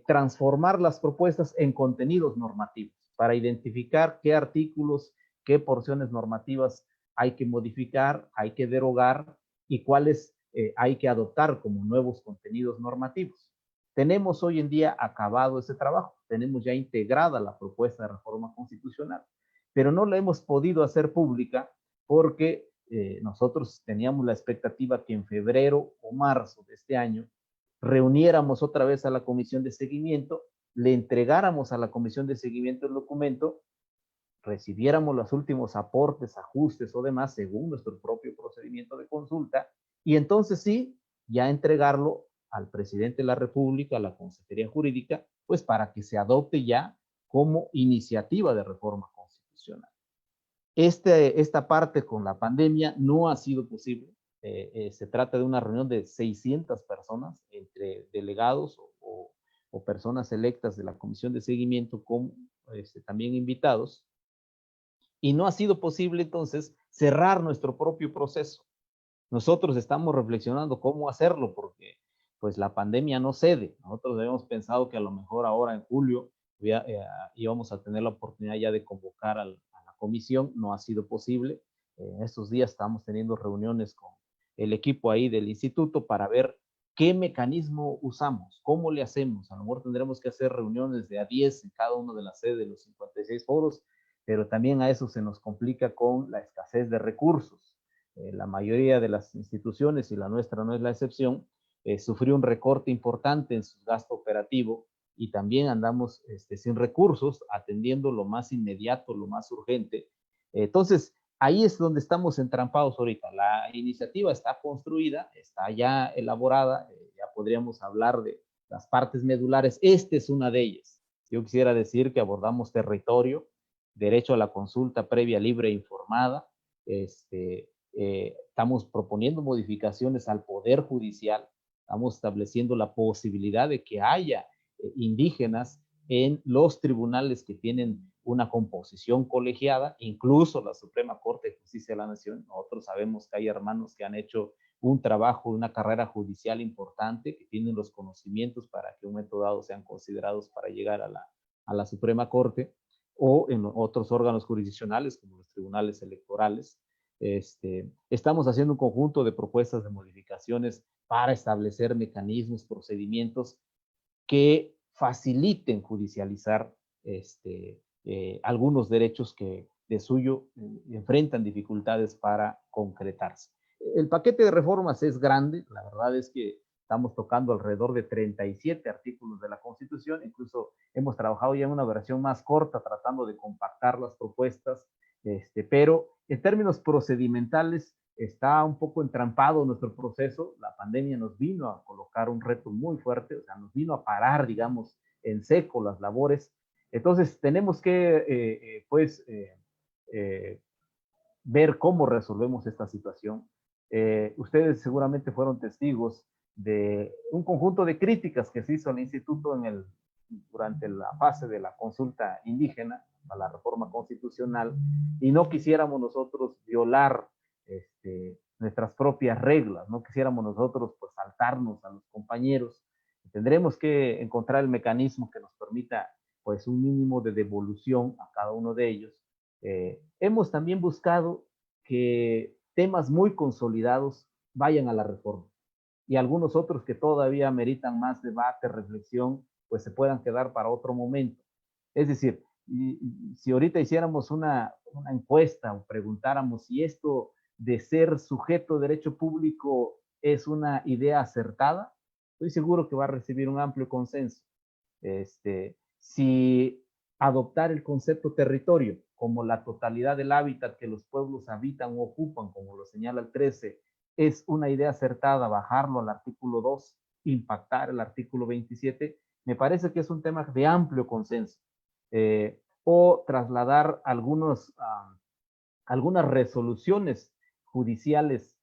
transformar las propuestas en contenidos normativos, para identificar qué artículos, qué porciones normativas hay que modificar, hay que derogar y cuáles hay que adoptar como nuevos contenidos normativos. Tenemos hoy en día acabado ese trabajo, tenemos ya integrada la propuesta de reforma constitucional, pero no la hemos podido hacer pública porque nosotros teníamos la expectativa que en febrero o marzo de este año reuniéramos otra vez a la comisión de seguimiento, le entregáramos a la comisión de seguimiento el documento, recibiéramos los últimos aportes, ajustes o demás según nuestro propio procedimiento de consulta, y entonces sí, ya entregarlo al presidente de la República, a la Consejería Jurídica, pues para que se adopte ya como iniciativa de reforma constitucional. Esta parte con la pandemia no ha sido posible. Se trata de una reunión de 600 personas, entre delegados o personas electas de la comisión de seguimiento, como también invitados, y no ha sido posible entonces cerrar nuestro propio proceso. Nosotros estamos reflexionando cómo hacerlo, porque pues la pandemia no cede. Nosotros habíamos pensado que a lo mejor ahora en julio íbamos a tener la oportunidad ya de convocar a la comisión. No ha sido posible. En estos días estamos teniendo reuniones con el equipo ahí del instituto para ver qué mecanismo usamos, cómo le hacemos. A lo mejor tendremos que hacer reuniones de a 10 en cada una de las sedes de los 56 foros, pero también a eso se nos complica con la escasez de recursos. La mayoría de las instituciones, y la nuestra no es la excepción, sufrió un recorte importante en su gasto operativo y también andamos sin recursos, atendiendo lo más inmediato, lo más urgente. Entonces, ahí es donde estamos entrampados ahorita. La iniciativa está construida, está ya elaborada, ya podríamos hablar de las partes medulares. Esta es una de ellas. Yo quisiera decir que abordamos territorio, derecho a la consulta previa, libre e informada. Estamos proponiendo modificaciones al Poder Judicial, estamos estableciendo la posibilidad de que haya indígenas en los tribunales que tienen una composición colegiada, incluso la Suprema Corte de Justicia de la Nación. Nosotros sabemos que hay hermanos que han hecho un trabajo, una carrera judicial importante, que tienen los conocimientos para que en un momento dado sean considerados para llegar a la Suprema Corte, o en otros órganos jurisdiccionales como los tribunales electorales. Estamos haciendo un conjunto de propuestas de modificaciones para establecer mecanismos, procedimientos que faciliten judicializar algunos derechos que de suyo enfrentan dificultades para concretarse. El paquete de reformas es grande, la verdad es que estamos tocando alrededor de 37 artículos de la Constitución, incluso hemos trabajado ya en una versión más corta tratando de compactar las propuestas, pero en términos procedimentales está un poco entrampado nuestro proceso. La pandemia nos vino a colocar un reto muy fuerte, o sea, nos vino a parar, digamos, en seco las labores. Entonces, tenemos que, ver cómo resolvemos esta situación. Ustedes seguramente fueron testigos de un conjunto de críticas que se hizo al instituto durante la fase de la consulta indígena a la reforma constitucional, y no quisiéramos nosotros violar nuestras propias reglas, no quisiéramos nosotros pues saltarnos a los compañeros. Tendremos que encontrar el mecanismo que nos permita pues un mínimo de devolución a cada uno de ellos, Hemos también buscado que temas muy consolidados vayan a la reforma y algunos otros que todavía meritan más debate, reflexión, pues se puedan quedar para otro momento. Es decir, si ahorita hiciéramos una encuesta o preguntáramos si esto de ser sujeto de derecho público es una idea acertada, estoy seguro que va a recibir un amplio consenso. Si adoptar el concepto territorio como la totalidad del hábitat que los pueblos habitan o ocupan, como lo señala el 13, es una idea acertada, bajarlo al artículo 2, impactar el artículo 27, me parece que es un tema de amplio consenso. O trasladar algunas resoluciones judiciales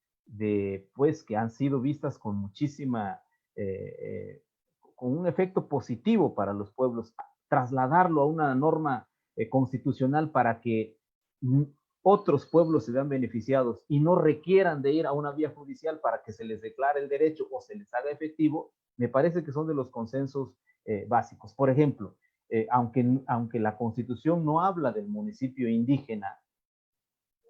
pues, que han sido vistas con muchísima, con un efecto positivo para los pueblos, trasladarlo a una norma constitucional para que otros pueblos se vean beneficiados y no requieran de ir a una vía judicial para que se les declare el derecho o se les haga efectivo, me parece que son de los consensos básicos. Por ejemplo, aunque la Constitución no habla del municipio indígena,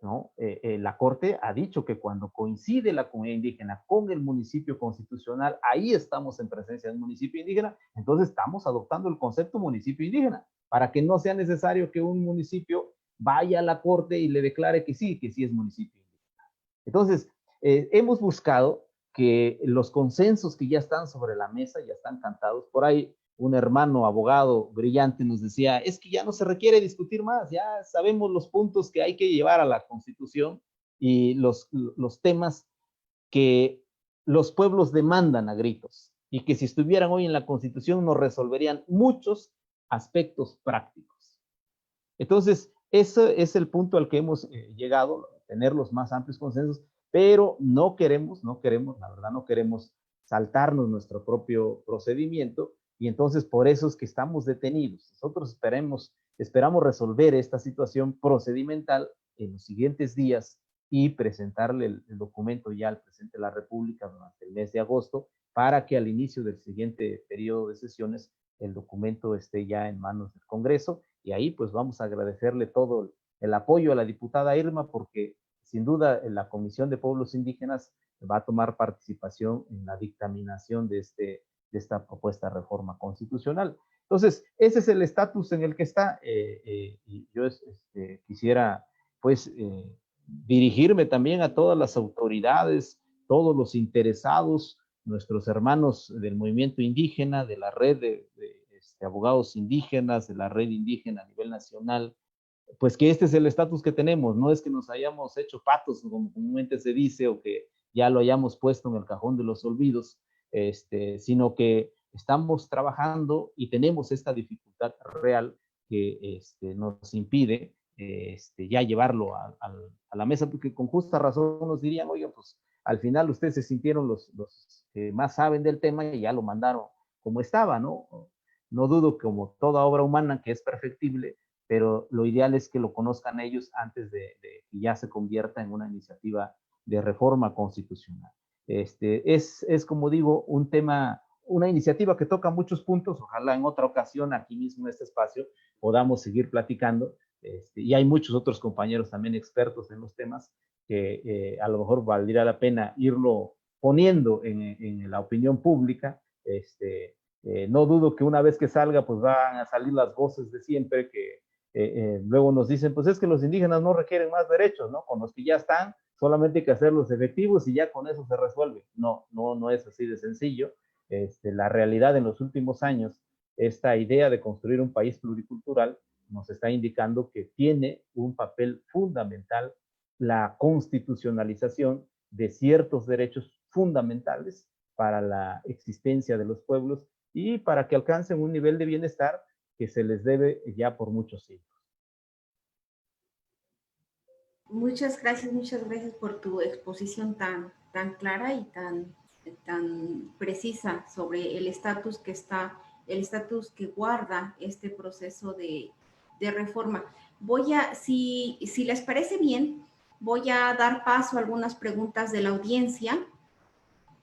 ¿no? La Corte ha dicho que cuando coincide la comunidad indígena con el municipio constitucional, ahí estamos en presencia del municipio indígena, entonces estamos adoptando el concepto municipio indígena, para que no sea necesario que un municipio vaya a la Corte y le declare que sí es municipio indígena. Entonces, hemos buscado que los consensos que ya están sobre la mesa, ya están cantados, por ahí un hermano abogado brillante nos decía, es que ya no se requiere discutir más, ya sabemos los puntos que hay que llevar a la Constitución y los temas que los pueblos demandan a gritos y que si estuvieran hoy en la Constitución nos resolverían muchos aspectos prácticos. Entonces, ese es el punto al que hemos llegado, tener los más amplios consensos, pero no queremos, la verdad no queremos saltarnos nuestro propio procedimiento y entonces por eso es que estamos detenidos. Nosotros esperamos resolver esta situación procedimental en los siguientes días y presentarle el documento ya al presidente de la República durante el mes de agosto para que al inicio del siguiente periodo de sesiones el documento esté ya en manos del Congreso y ahí pues vamos a agradecerle todo el apoyo a la diputada Irma porque sin duda la Comisión de Pueblos Indígenas va a tomar participación en la dictaminación de esta propuesta de reforma constitucional. Entonces, ese es el estatus en el que está. Y yo quisiera, pues, dirigirme también a todas las autoridades, todos los interesados, nuestros hermanos del movimiento indígena, de la red de abogados indígenas, de la red indígena a nivel nacional, pues que este es el estatus que tenemos, no es que nos hayamos hecho patos, como comúnmente se dice, o que ya lo hayamos puesto en el cajón de los olvidos, sino que estamos trabajando y tenemos esta dificultad real que nos impide ya llevarlo a la mesa, porque con justa razón nos dirían, oiga, pues al final ustedes se sintieron los que más saben del tema y ya lo mandaron como estaba, ¿no? No dudo que como toda obra humana que es perfectible, pero lo ideal es que lo conozcan ellos antes de que ya se convierta en una iniciativa de reforma constitucional. Es como digo, un tema, una iniciativa que toca muchos puntos, ojalá en otra ocasión, aquí mismo en este espacio, podamos seguir platicando, y hay muchos otros compañeros también expertos en los temas, que a lo mejor valdría la pena irlo poniendo en la opinión pública. No dudo que una vez que salga, pues van a salir las voces de siempre que luego nos dicen, pues es que los indígenas no requieren más derechos, ¿no? Con los que ya están, solamente hay que hacerlos efectivos y ya con eso se resuelve. No es así de sencillo. La realidad en los últimos años, esta idea de construir un país pluricultural nos está indicando que tiene un papel fundamental la constitucionalización de ciertos derechos fundamentales para la existencia de los pueblos y para que alcancen un nivel de bienestar que se les debe ya por muchos siglos. Muchas gracias por tu exposición tan clara y tan precisa sobre el estatus que guarda este proceso de reforma. Si les parece bien, voy a dar paso a algunas preguntas de la audiencia.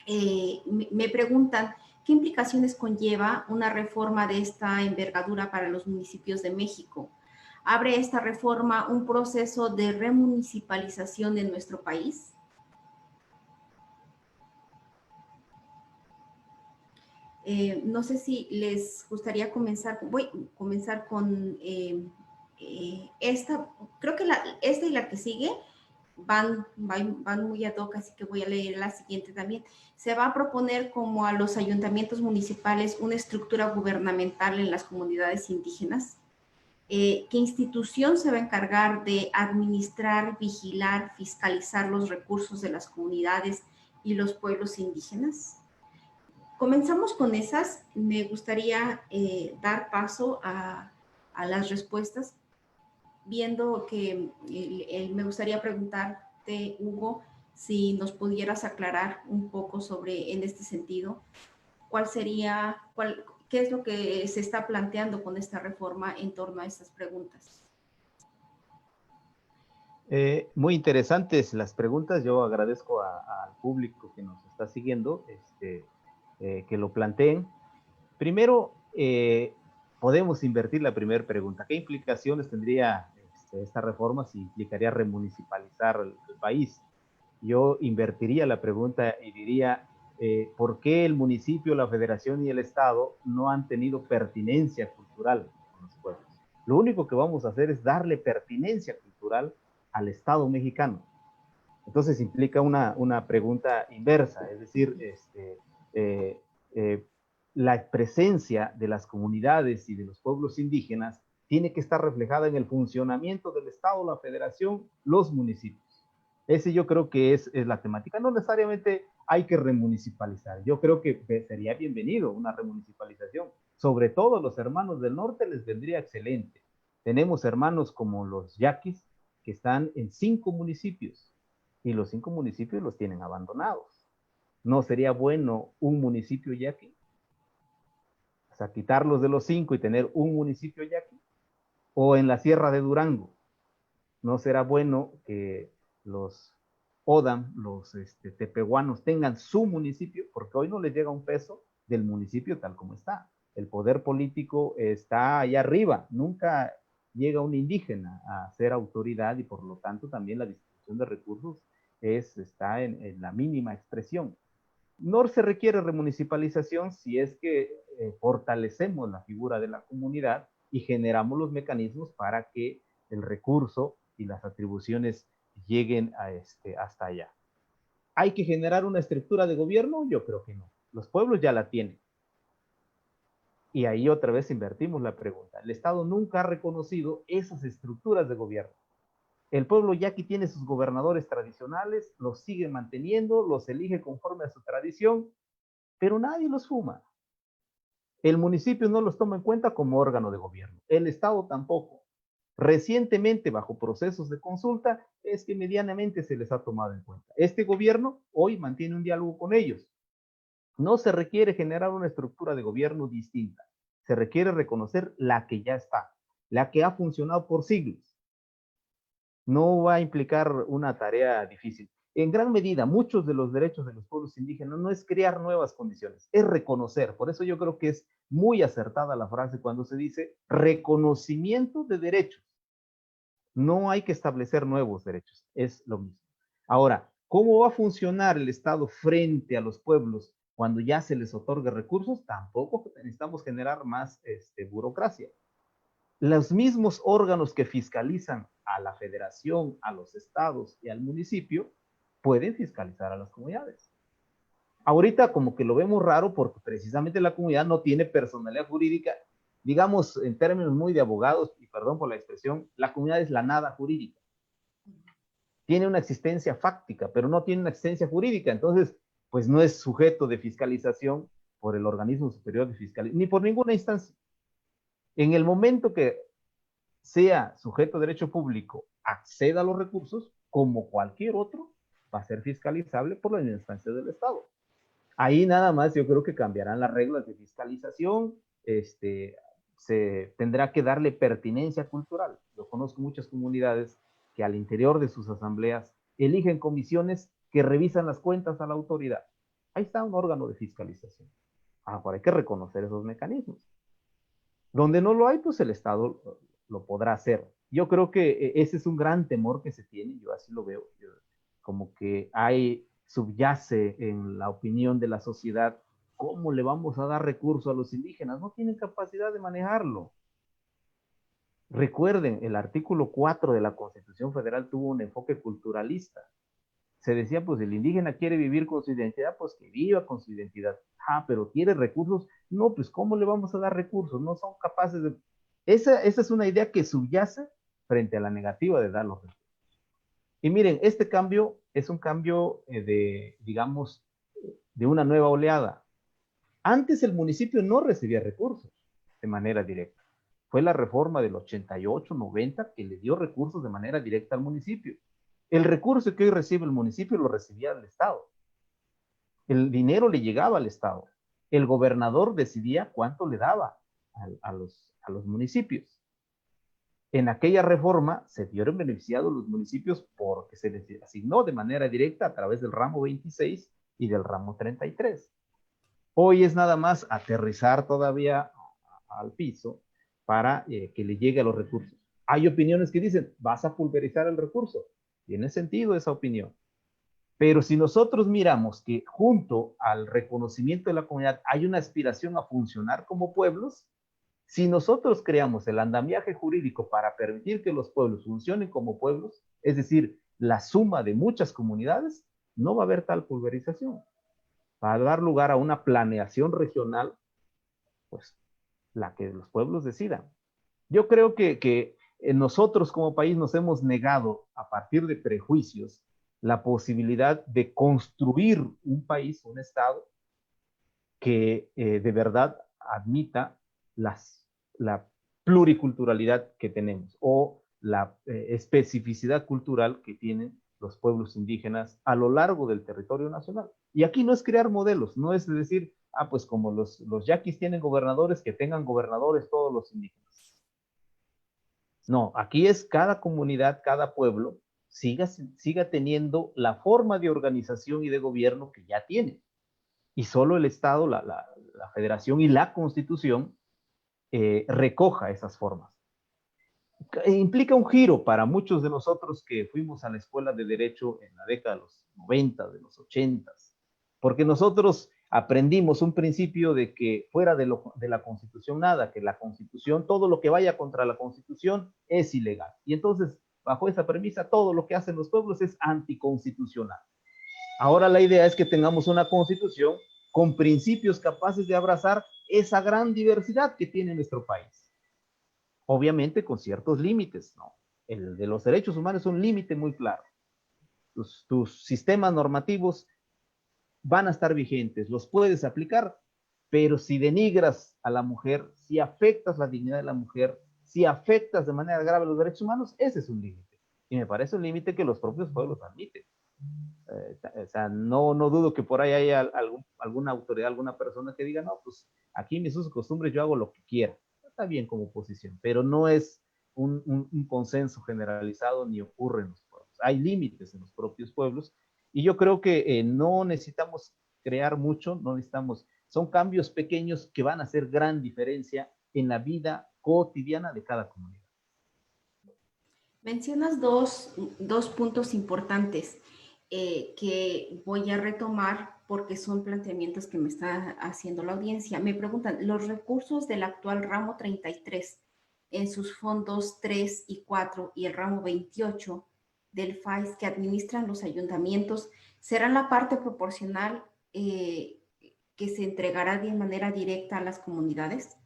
Me preguntan, ¿qué implicaciones conlleva una reforma de esta envergadura para los municipios de México? ¿Abre esta reforma un proceso de remunicipalización de nuestro país? No sé si les gustaría comenzar, voy a comenzar con esta, creo que esta y la que sigue van muy ad hoc, así que voy a leer la siguiente también. Se va a proponer como a los ayuntamientos municipales una estructura gubernamental en las comunidades indígenas. ¿Qué institución se va a encargar de administrar, vigilar, fiscalizar los recursos de las comunidades y los pueblos indígenas? Comenzamos con esas. Me gustaría dar paso a las respuestas, viendo que me gustaría preguntarte, Hugo, si nos pudieras aclarar un poco sobre, en este sentido, qué es lo que se está planteando con esta reforma en torno a estas preguntas. Muy interesantes las preguntas. Yo agradezco al público que nos está siguiendo que lo planteen. Primero, podemos invertir la primera pregunta. ¿Qué implicaciones tendría esta reforma si implicaría remunicipalizar el país? Yo invertiría la pregunta y diría, ¿por qué el municipio, la federación y el Estado no han tenido pertinencia cultural con los pueblos? Lo único que vamos a hacer es darle pertinencia cultural al Estado mexicano. Entonces implica una pregunta inversa, es decir, la presencia de las comunidades y de los pueblos indígenas tiene que estar reflejada en el funcionamiento del Estado, la federación, los municipios. Ese yo creo que es la temática. No necesariamente hay que remunicipalizar. Yo creo que sería bienvenido una remunicipalización. Sobre todo a los hermanos del norte les vendría excelente. Tenemos hermanos como los yaquis que están en 5 municipios y los 5 municipios los tienen abandonados. ¿No sería bueno un municipio yaqui? O sea, quitarlos de los 5 y tener un municipio yaqui. O en la Sierra de Durango. ¿No será bueno que los ODAM, los tepehuanos, tengan su municipio? Porque hoy no les llega un peso del municipio tal como está. El poder político está allá arriba. Nunca llega un indígena a ser autoridad y por lo tanto también la distribución de recursos está en la mínima expresión. No se requiere remunicipalización si es que fortalecemos la figura de la comunidad y generamos los mecanismos para que el recurso y las atribuciones lleguen hasta allá. ¿Hay que generar una estructura de gobierno? Yo creo que no. Los pueblos ya la tienen. Y ahí otra vez invertimos la pregunta. El Estado nunca ha reconocido esas estructuras de gobierno. El pueblo yaqui tiene sus gobernadores tradicionales, los sigue manteniendo, los elige conforme a su tradición, pero nadie los fuma. El municipio no los toma en cuenta como órgano de gobierno. El Estado tampoco. Recientemente, bajo procesos de consulta, es que medianamente se les ha tomado en cuenta. Este gobierno hoy mantiene un diálogo con ellos. No se requiere generar una estructura de gobierno distinta. Se requiere reconocer la que ya está, la que ha funcionado por siglos. No va a implicar una tarea difícil. En gran medida, muchos de los derechos de los pueblos indígenas no es crear nuevas condiciones, es reconocer. Por eso yo creo que es muy acertada la frase cuando se dice reconocimiento de derechos. No hay que establecer nuevos derechos, es lo mismo. Ahora, ¿cómo va a funcionar el Estado frente a los pueblos cuando ya se les otorgue recursos? Tampoco necesitamos generar más burocracia. Los mismos órganos que fiscalizan a la federación, a los estados y al municipio, pueden fiscalizar a las comunidades. Ahorita como que lo vemos raro porque precisamente la comunidad no tiene personalidad jurídica. Digamos, en términos muy de abogados, y perdón por la expresión, la comunidad es la nada jurídica. Tiene una existencia fáctica, pero no tiene una existencia jurídica. Entonces, pues no es sujeto de fiscalización por el organismo superior de fiscalización, ni por ninguna instancia. En el momento que sea sujeto de derecho público, acceda a los recursos, como cualquier otro, va a ser fiscalizable por la instancia del Estado. Ahí nada más yo creo que cambiarán las reglas de fiscalización, se tendrá que darle pertinencia cultural. Yo conozco muchas comunidades que al interior de sus asambleas eligen comisiones que revisan las cuentas a la autoridad. Ahí está un órgano de fiscalización. Ahora hay que reconocer esos mecanismos. Donde no lo hay, pues el Estado lo podrá hacer. Yo creo que ese es un gran temor que se tiene, yo así lo veo, como que subyace en la opinión de la sociedad, ¿cómo le vamos a dar recursos a los indígenas? No tienen capacidad de manejarlo. Recuerden, el artículo 4 de la Constitución Federal tuvo un enfoque culturalista. Se decía, pues el indígena quiere vivir con su identidad, pues que viva con su identidad. Ah, pero quiere recursos. No, pues ¿cómo le vamos a dar recursos? No son capaces de... Esa es una idea que subyace frente a la negativa de dar los recursos. Y miren, este cambio es un cambio digamos, de una nueva oleada. Antes el municipio no recibía recursos de manera directa. Fue la reforma del 88, 90 que le dio recursos de manera directa al municipio. El recurso que hoy recibe el municipio lo recibía el Estado. El dinero le llegaba al Estado. El gobernador decidía cuánto le daba a los municipios. En aquella reforma se vieron beneficiados los municipios porque se les asignó de manera directa a través del ramo 26 y del ramo 33. Hoy es nada más aterrizar todavía al piso para que le llegue a los recursos. Hay opiniones que dicen, vas a pulverizar el recurso. Tiene sentido esa opinión. Pero si nosotros miramos que junto al reconocimiento de la comunidad hay una aspiración a funcionar como pueblos, si nosotros creamos el andamiaje jurídico para permitir que los pueblos funcionen como pueblos, es decir, la suma de muchas comunidades, no va a haber tal pulverización. Va a dar lugar a una planeación regional, pues la que los pueblos decidan. Yo creo que nosotros como país nos hemos negado a partir de prejuicios la posibilidad de construir un país, un Estado, que de verdad admita la pluriculturalidad que tenemos o la especificidad cultural que tienen los pueblos indígenas a lo largo del territorio nacional. Y aquí no es crear modelos, no es decir, pues como los yaquis tienen gobernadores, que tengan gobernadores todos los indígenas. No, aquí es cada comunidad, cada pueblo, siga teniendo la forma de organización y de gobierno que ya tiene. Y solo el Estado, la Federación y la Constitución recoja esas formas. Implica un giro para muchos de nosotros que fuimos a la escuela de Derecho en la década de los 90, de los 80, porque nosotros aprendimos un principio de que fuera de la Constitución nada, que la Constitución, todo lo que vaya contra la Constitución es ilegal. Y entonces, bajo esa premisa, todo lo que hacen los pueblos es anticonstitucional. Ahora la idea es que tengamos una Constitución con principios capaces de abrazar esa gran diversidad que tiene nuestro país. Obviamente con ciertos límites, ¿no? El de los derechos humanos es un límite muy claro. Tus sistemas normativos van a estar vigentes, los puedes aplicar, pero si denigras a la mujer, si afectas la dignidad de la mujer, si afectas de manera grave los derechos humanos, ese es un límite. Y me parece un límite que los propios pueblos admiten. O sea, no dudo que por ahí haya alguna autoridad, alguna persona que diga, no, pues aquí mis usos y costumbres yo hago lo que quiera. Está bien como posición, pero no es un consenso generalizado ni ocurre en los pueblos. Hay límites en los propios pueblos y yo creo que no necesitamos crear mucho, no necesitamos, son cambios pequeños que van a hacer gran diferencia en la vida cotidiana de cada comunidad. Mencionas dos puntos importantes que voy a retomar porque son planteamientos que me está haciendo la audiencia. Me preguntan, ¿los recursos del actual ramo 33 en sus fondos 3 y 4 y el ramo 28 del FAIS que administran los ayuntamientos serán la parte proporcional que se entregará de manera directa a las comunidades?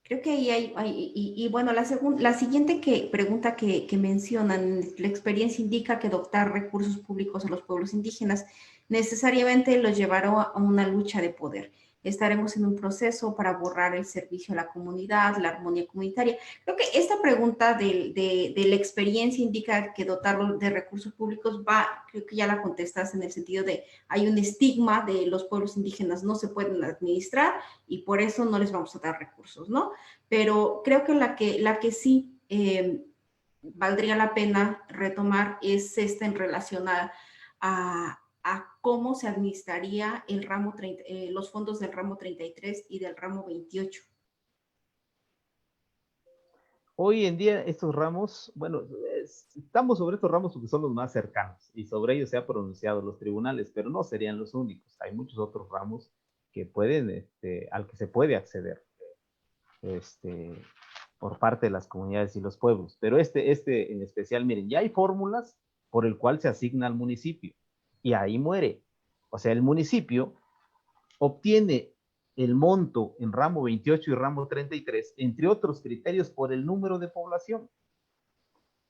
Creo que ahí y bueno, la siguiente pregunta que mencionan, la experiencia indica que dotar recursos públicos a los pueblos indígenas necesariamente los llevará a una lucha de poder. Estaremos en un proceso para borrar el servicio a la comunidad, la armonía comunitaria. Creo que esta pregunta de la experiencia indica que dotarlo de recursos públicos creo que ya la contestas en el sentido de hay un estigma de los pueblos indígenas no se pueden administrar y por eso no les vamos a dar recursos, ¿no? Pero creo que la que sí valdría la pena retomar es esta en relación a cómo se administraría el ramo los fondos del ramo 33 y del ramo 28. Hoy en día estos ramos, bueno, estamos sobre estos ramos porque son los más cercanos y sobre ellos se han pronunciado los tribunales, pero no serían los únicos. Hay muchos otros ramos que pueden, al que se puede acceder este, por parte de las comunidades y los pueblos. Pero este en especial, miren, ya hay fórmulas por el cual se asigna al municipio y ahí muere. O sea, el municipio obtiene el monto en ramo 28 y ramo 33, entre otros criterios, por el número de población.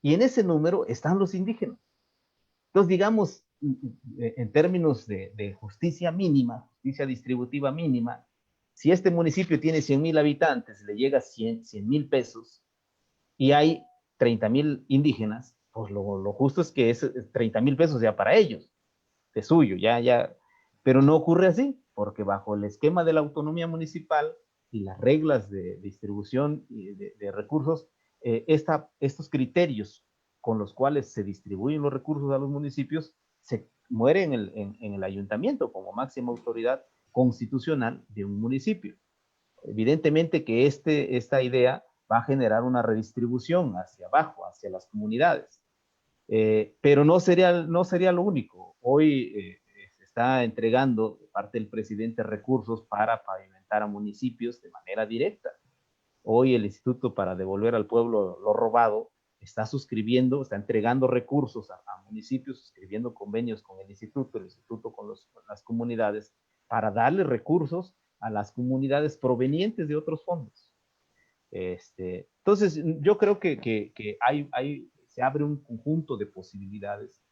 Y en ese número están los indígenas. Entonces, digamos, en términos de justicia mínima, justicia distributiva mínima, si este municipio tiene 100,000 habitantes, le llega 100,000 pesos y hay 30,000 indígenas, pues lo justo es que es 30,000 pesos ya para ellos, de suyo, ya. Pero no ocurre así, porque bajo el esquema de la autonomía municipal y las reglas de distribución y de recursos, estos criterios con los cuales se distribuyen los recursos a los municipios se mueren en el ayuntamiento como máxima autoridad constitucional de un municipio. Evidentemente que esta idea va a generar una redistribución hacia abajo, hacia las comunidades. Pero no sería lo único. Hoy se está entregando de parte del presidente recursos para pavimentar a municipios de manera directa. Hoy el Instituto para Devolver al Pueblo lo Robado está entregando recursos a municipios, suscribiendo convenios con el instituto con las comunidades, para darle recursos a las comunidades provenientes de otros fondos. Entonces, yo creo que se abre un conjunto de posibilidades.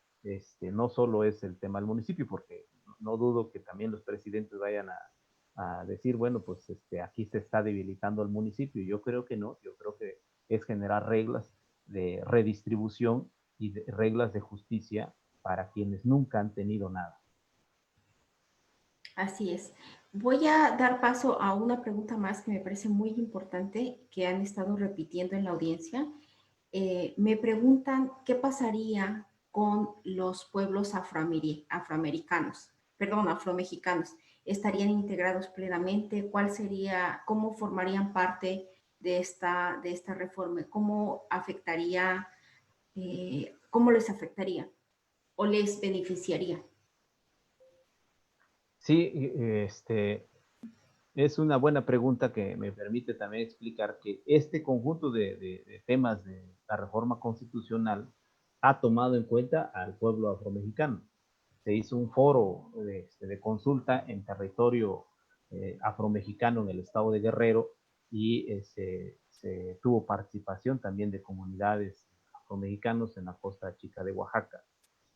No solo es el tema del municipio, porque no dudo que también los presidentes vayan a decir, bueno, pues aquí se está debilitando el municipio. Yo creo que no, yo creo que es generar reglas de redistribución y reglas de justicia para quienes nunca han tenido nada. Así es. Voy a dar paso a una pregunta más que me parece muy importante, que han estado repitiendo en la audiencia. Me preguntan qué pasaría con los pueblos afromexicanos. ¿Estarían integrados plenamente? ¿Cuál sería, cómo formarían parte de esta reforma? ¿Cómo afectaría, cómo les afectaría o les beneficiaría? Sí, es una buena pregunta que me permite también explicar que este conjunto de temas de la reforma constitucional ha tomado en cuenta al pueblo afromexicano. Se hizo un foro de consulta en territorio afromexicano en el estado de Guerrero y se tuvo participación también de comunidades afromexicanos en la costa chica de Oaxaca.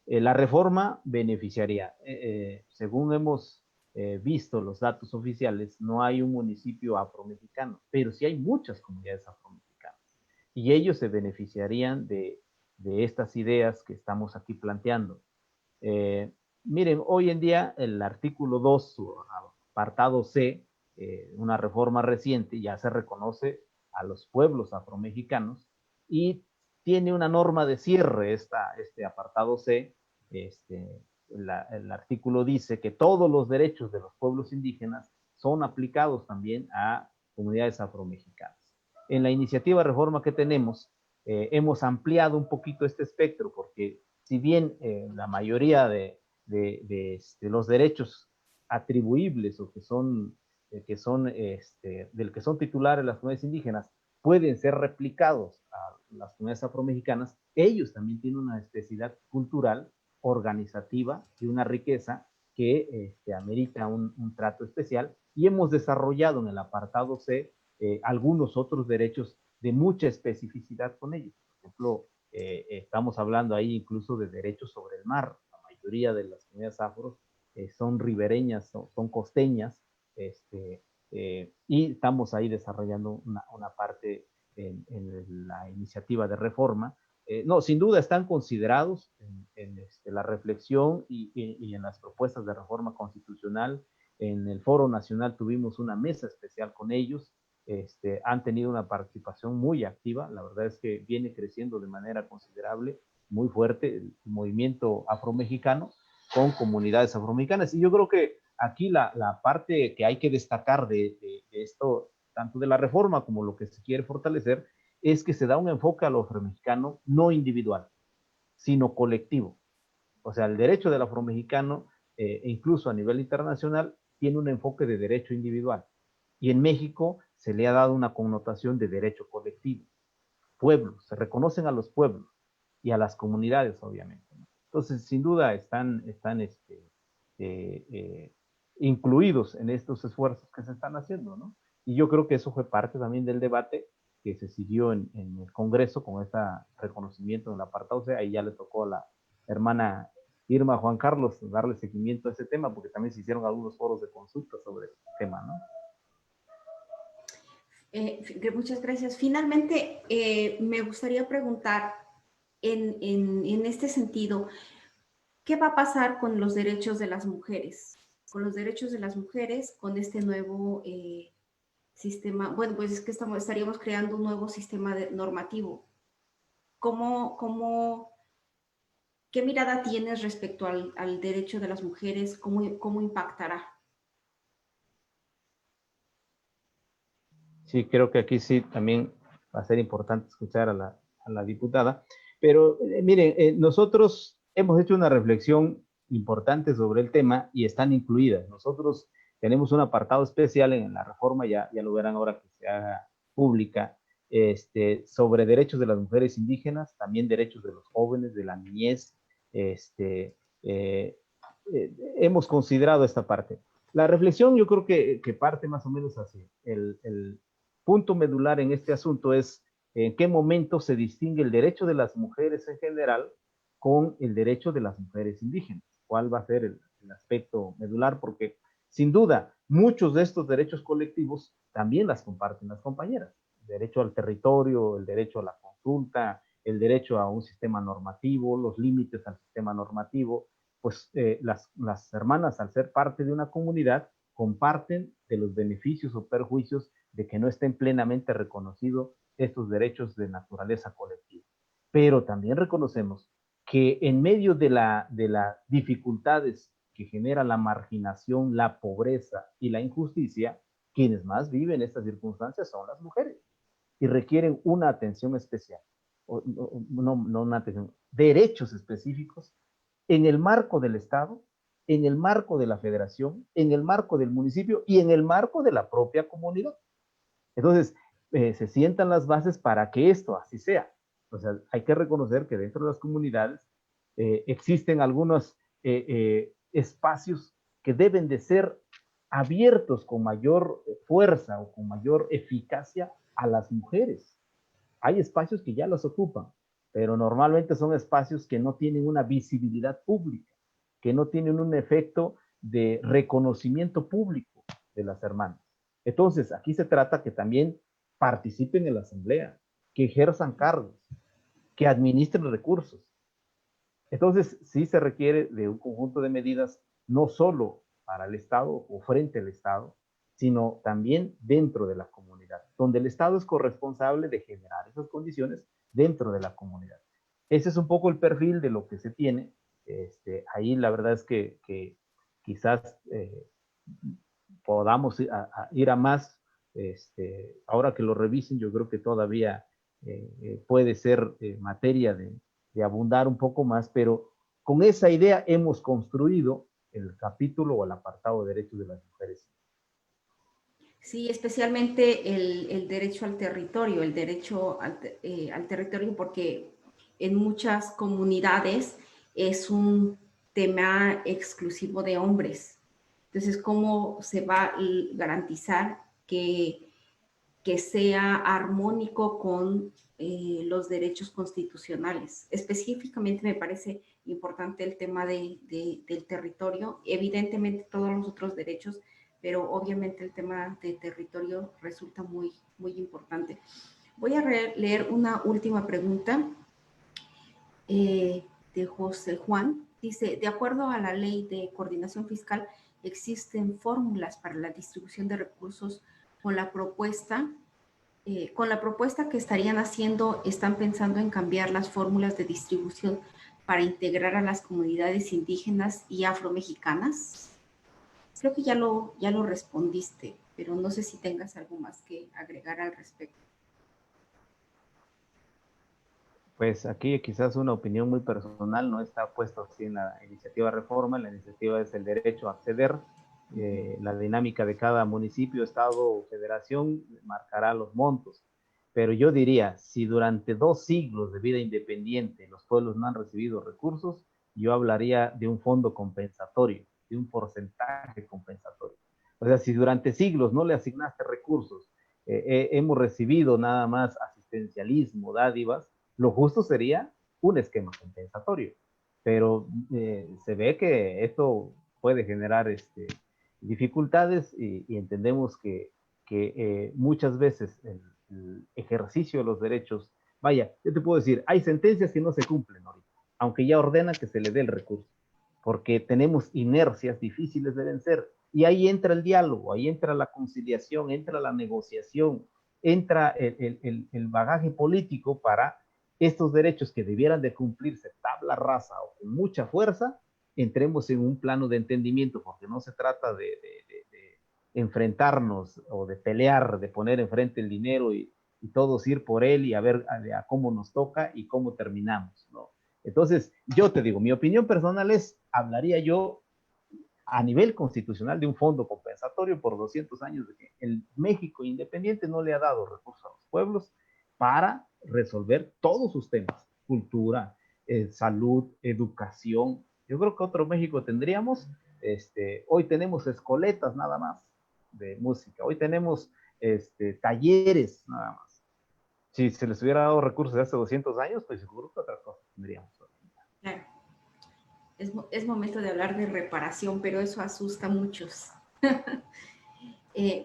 La reforma beneficiaría, según hemos visto los datos oficiales, no hay un municipio afromexicano, pero sí hay muchas comunidades afromexicanas y ellos se beneficiarían de estas ideas que estamos aquí planteando. Miren, hoy en día el artículo 2, su apartado C, una reforma reciente, ya se reconoce a los pueblos afromexicanos y tiene una norma de cierre este apartado C. El artículo dice que todos los derechos de los pueblos indígenas son aplicados también a comunidades afromexicanas. En la iniciativa de reforma que tenemos, hemos ampliado un poquito este espectro, porque si bien la mayoría de los derechos atribuibles o del que son titulares las comunidades indígenas pueden ser replicados a las comunidades afromexicanas, ellos también tienen una especialidad cultural, organizativa y una riqueza que amerita un trato especial, y hemos desarrollado en el apartado C algunos otros derechos de mucha especificidad con ellos. Por ejemplo, estamos hablando ahí incluso de derechos sobre el mar. La mayoría de las comunidades afros son ribereñas, son costeñas, y estamos ahí desarrollando una parte en la iniciativa de reforma. No, sin duda están considerados en la reflexión y en las propuestas de reforma constitucional. En el Foro Nacional tuvimos una mesa especial con ellos. Han tenido una participación muy activa. La verdad es que viene creciendo de manera considerable, muy fuerte, el movimiento afromexicano con comunidades afromexicanas. Y yo creo que aquí la parte que hay que destacar de esto, tanto de la reforma como lo que se quiere fortalecer, es que se da un enfoque al afromexicano no individual, sino colectivo. O sea, el derecho del afromexicano, incluso a nivel internacional, tiene un enfoque de derecho individual. Y en México se le ha dado una connotación de derecho colectivo. Pueblos, se reconocen a los pueblos y a las comunidades, obviamente, ¿no? Entonces, sin duda, están incluidos en estos esfuerzos que se están haciendo, ¿no? Y yo creo que eso fue parte también del debate que se siguió en el Congreso con este reconocimiento en el apartado C. Ahí ya le tocó a la hermana Irma Juan Carlos darle seguimiento a ese tema, porque también se hicieron algunos foros de consulta sobre el tema, ¿no? Muchas gracias. Finalmente, me gustaría preguntar en este sentido, ¿qué va a pasar con los derechos de las mujeres? Con los derechos de las mujeres, con este nuevo sistema. Bueno, pues es que estaríamos creando un nuevo sistema normativo. ¿Qué mirada tienes respecto al derecho de las mujeres? ¿Cómo impactará? Sí, creo que aquí sí también va a ser importante escuchar a la diputada. Pero miren, nosotros hemos hecho una reflexión importante sobre el tema y están incluidas. Nosotros tenemos un apartado especial en la reforma, ya lo verán ahora que se haga pública, sobre derechos de las mujeres indígenas, también derechos de los jóvenes, de la niñez. Hemos considerado esta parte. La reflexión yo creo que parte más o menos así. El punto medular en este asunto es en qué momento se distingue el derecho de las mujeres en general con el derecho de las mujeres indígenas. ¿Cuál va a ser el aspecto medular? Porque sin duda muchos de estos derechos colectivos también las comparten las compañeras. El derecho al territorio, el derecho a la consulta, el derecho a un sistema normativo, los límites al sistema normativo, pues las hermanas, al ser parte de una comunidad, comparten de los beneficios o perjuicios de que no estén plenamente reconocidos estos derechos de naturaleza colectiva. Pero también reconocemos que en medio de las dificultades que genera la marginación, la pobreza y la injusticia, quienes más viven estas circunstancias son las mujeres y requieren una atención especial, no una atención, derechos específicos en el marco del Estado, en el marco de la federación, en el marco del municipio y en el marco de la propia comunidad. Entonces, se sientan las bases para que esto así sea. O sea, hay que reconocer que dentro de las comunidades existen algunos espacios que deben de ser abiertos con mayor fuerza o con mayor eficacia a las mujeres. Hay espacios que ya los ocupan, pero normalmente son espacios que no tienen una visibilidad pública, que no tienen un efecto de reconocimiento público de las hermanas. Entonces, aquí se trata que también participen en la asamblea, que ejerzan cargos, que administren recursos. Entonces, sí se requiere de un conjunto de medidas, no solo para el Estado o frente al Estado, sino también dentro de la comunidad, donde el Estado es corresponsable de generar esas condiciones dentro de la comunidad. Ese es un poco el perfil de lo que se tiene. Ahí la verdad es que quizás podamos ir a más. Ahora que lo revisen, yo creo que todavía puede ser materia de abundar un poco más, pero con esa idea hemos construido el capítulo o el apartado de derechos de las mujeres. Sí, especialmente el derecho al territorio, el derecho al territorio, porque en muchas comunidades es un tema exclusivo de hombres. Entonces, ¿cómo se va a garantizar que sea armónico con los derechos constitucionales? Específicamente me parece importante el tema del territorio, evidentemente todos los otros derechos, pero obviamente el tema de territorio resulta muy, muy importante. Voy a leer una última pregunta de José Juan. Dice, de acuerdo a la ley de coordinación fiscal, existen fórmulas para la distribución de recursos con la propuesta que estarían haciendo, están pensando en cambiar las fórmulas de distribución para integrar a las comunidades indígenas y afromexicanas. Creo que ya lo respondiste, pero no sé si tengas algo más que agregar al respecto. Pues aquí quizás una opinión muy personal, no está puesto así en la iniciativa reforma. La iniciativa es el derecho a acceder. La dinámica de cada municipio, estado o federación marcará los montos. Pero yo diría, si durante 2 siglos de vida independiente los pueblos no han recibido recursos, yo hablaría de un fondo compensatorio, de un porcentaje compensatorio. O sea, si durante siglos no le asignaste recursos, hemos recibido nada más asistencialismo, dádivas, lo justo sería un esquema compensatorio. Pero se ve que esto puede generar dificultades y entendemos que muchas veces el ejercicio de los derechos, vaya, yo te puedo decir, hay sentencias que no se cumplen ahorita, aunque ya ordena que se le dé el recurso, porque tenemos inercias difíciles de vencer. Y ahí entra el diálogo, ahí entra la conciliación, entra la negociación, entra el bagaje político para estos derechos que debieran de cumplirse tabla rasa o con mucha fuerza, entremos en un plano de entendimiento, porque no se trata de enfrentarnos o de pelear, de poner enfrente el dinero y todos ir por él y a ver a cómo nos toca y cómo terminamos, ¿no? Entonces, yo te digo, mi opinión personal es, hablaría yo a nivel constitucional de un fondo compensatorio por 200 años de que el México independiente no le ha dado recursos a los pueblos para resolver todos sus temas, cultura, salud, educación. Yo creo que otro México tendríamos. Hoy tenemos escoletas nada más de música, hoy tenemos talleres nada más. Si se les hubiera dado recursos hace 200 años, pues seguro que otra cosa tendríamos. Claro. Es momento de hablar de reparación, pero eso asusta a muchos.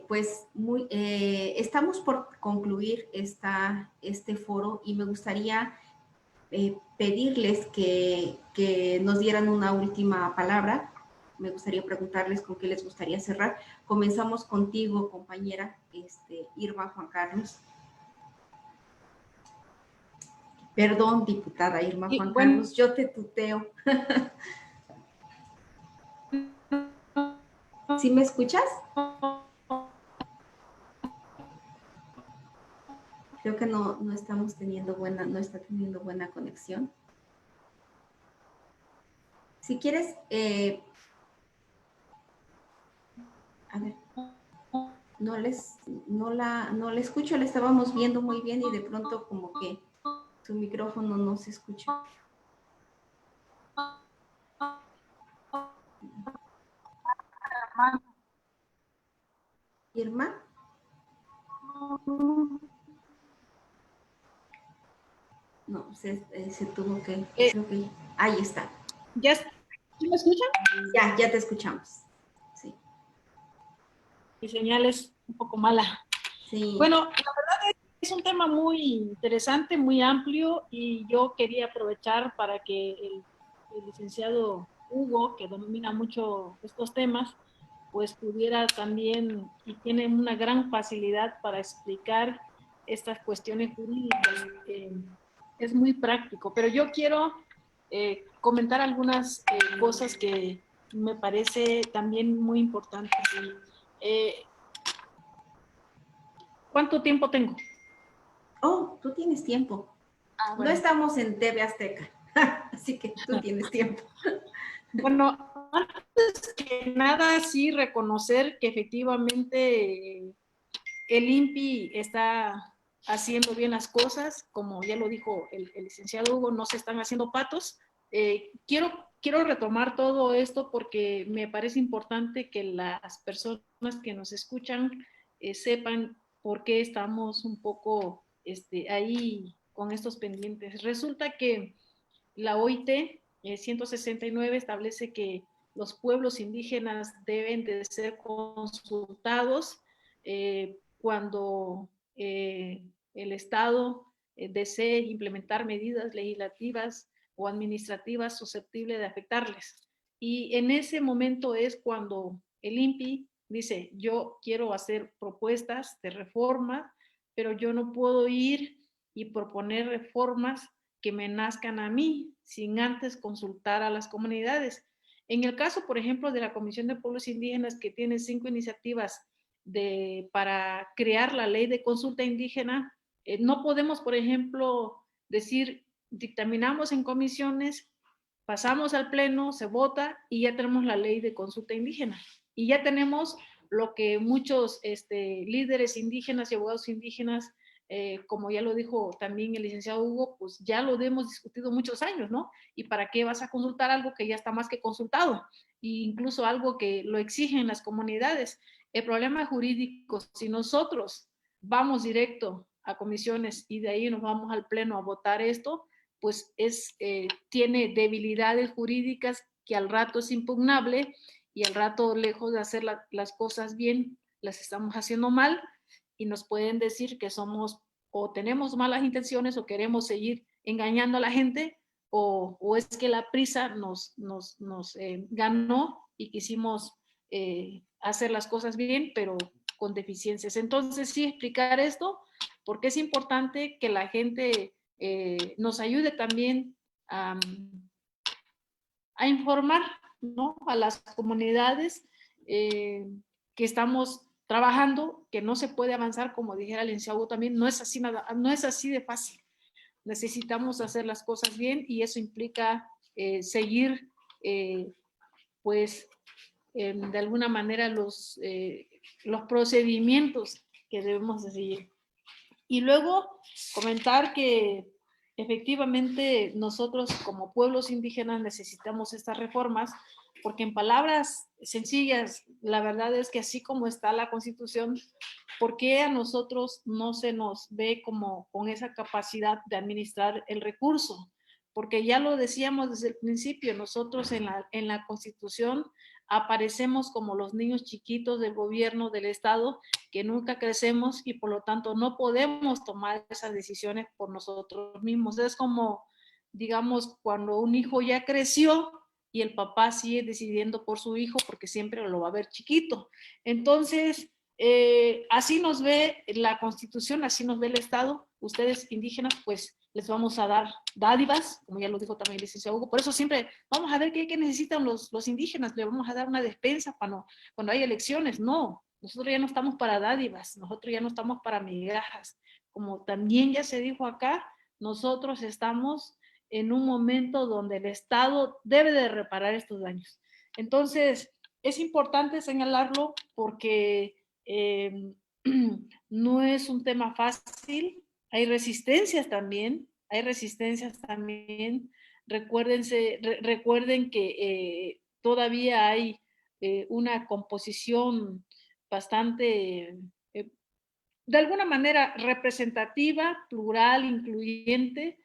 Pues estamos por concluir este foro y me gustaría pedirles que nos dieran una última palabra. Me gustaría preguntarles con qué les gustaría cerrar. Comenzamos contigo, compañera Irma Juan Carlos. Perdón, diputada Irma Juan Carlos, yo te tuteo. ¿Sí me escuchas? Creo que no estamos teniendo no está teniendo buena conexión. Si quieres, a ver, no la escucho, la estábamos viendo muy bien y de pronto como que su micrófono no se escucha. Irma. No, se tuvo que, creo que ahí está. ¿Ya me escuchan? Ya te escuchamos. Sí. Mi señal es un poco mala. Sí. Bueno, la verdad es un tema muy interesante, muy amplio, y yo quería aprovechar para que el licenciado Hugo, que domina mucho estos temas, pues pudiera también, y tiene una gran facilidad para explicar estas cuestiones jurídicas. Es muy práctico, pero yo quiero comentar algunas cosas que me parece también muy importantes. ¿Cuánto tiempo tengo? Oh, tú tienes tiempo. Bueno. No estamos en TV Azteca, así que tú tienes tiempo. Bueno, antes que nada, sí reconocer que efectivamente el INPI está haciendo bien las cosas, como ya lo dijo el licenciado Hugo, no se están haciendo patos. Quiero retomar todo esto porque me parece importante que las personas que nos escuchan sepan por qué estamos un poco ahí con estos pendientes. Resulta que la OIT 169 establece que los pueblos indígenas deben de ser consultados cuando el Estado desee implementar medidas legislativas o administrativas susceptibles de afectarles. Y en ese momento es cuando el INPI dice, yo quiero hacer propuestas de reforma, pero yo no puedo ir y proponer reformas que me nazcan a mí sin antes consultar a las comunidades. En el caso, por ejemplo, de la Comisión de Pueblos Indígenas, que tiene 5 iniciativas para crear la ley de consulta indígena, no podemos, por ejemplo, decir, dictaminamos en comisiones, pasamos al pleno, se vota y ya tenemos la ley de consulta indígena. Y ya tenemos lo que muchos líderes indígenas y abogados indígenas, como ya lo dijo también el licenciado Hugo, pues ya lo hemos discutido muchos años, ¿no? ¿Y para qué vas a consultar algo que ya está más que consultado? E incluso algo que lo exigen las comunidades. El problema jurídico, si nosotros vamos directo a comisiones y de ahí nos vamos al pleno a votar esto, pues tiene debilidades jurídicas que al rato es impugnable y al rato, lejos de hacer las cosas bien, las estamos haciendo mal y nos pueden decir que somos o tenemos malas intenciones o queremos seguir engañando a la gente o es que la prisa nos ganó y quisimos hacer las cosas bien, pero con deficiencias. Entonces, sí, explicar esto, porque es importante que la gente nos ayude también a informar, ¿no?, a las comunidades que estamos trabajando, que no se puede avanzar, como dijera el licenciado también, no es así de fácil. Necesitamos hacer las cosas bien y eso implica seguir, pues, de alguna manera los procedimientos que debemos de seguir. Y luego comentar que efectivamente nosotros como pueblos indígenas necesitamos estas reformas, porque en palabras sencillas, la verdad es que así como está la Constitución, ¿por qué a nosotros no se nos ve como con esa capacidad de administrar el recurso? Porque ya lo decíamos desde el principio, nosotros en la Constitución aparecemos como los niños chiquitos del gobierno del Estado que nunca crecemos y por lo tanto no podemos tomar esas decisiones por nosotros mismos. Es como, digamos, cuando un hijo ya creció y el papá sigue decidiendo por su hijo porque siempre lo va a ver chiquito. Entonces, así nos ve la Constitución, así nos ve el Estado. Ustedes indígenas, pues les vamos a dar dádivas, como ya lo dijo también el licenciado Hugo. Por eso siempre vamos a ver qué necesitan los indígenas, le vamos a dar una despensa cuando hay elecciones. No, nosotros ya no estamos para dádivas, nosotros ya no estamos para migajas. Como también ya se dijo acá, nosotros estamos en un momento donde el Estado debe de reparar estos daños. Entonces, es importante señalarlo porque no es un tema fácil. Hay resistencias también. Recuerden que todavía hay una composición bastante, de alguna manera, representativa, plural, incluyente,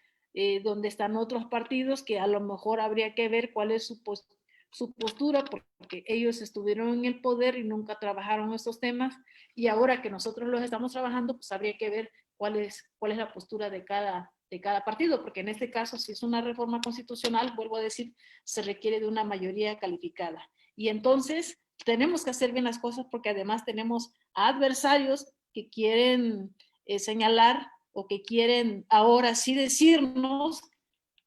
donde están otros partidos que a lo mejor habría que ver cuál es su postura, porque ellos estuvieron en el poder y nunca trabajaron estos temas, y ahora que nosotros los estamos trabajando, pues habría que ver cuál es la postura de cada partido, porque en este caso, si es una reforma constitucional, vuelvo a decir, se requiere de una mayoría calificada. Y entonces tenemos que hacer bien las cosas porque además tenemos adversarios que quieren señalar o que quieren ahora sí decirnos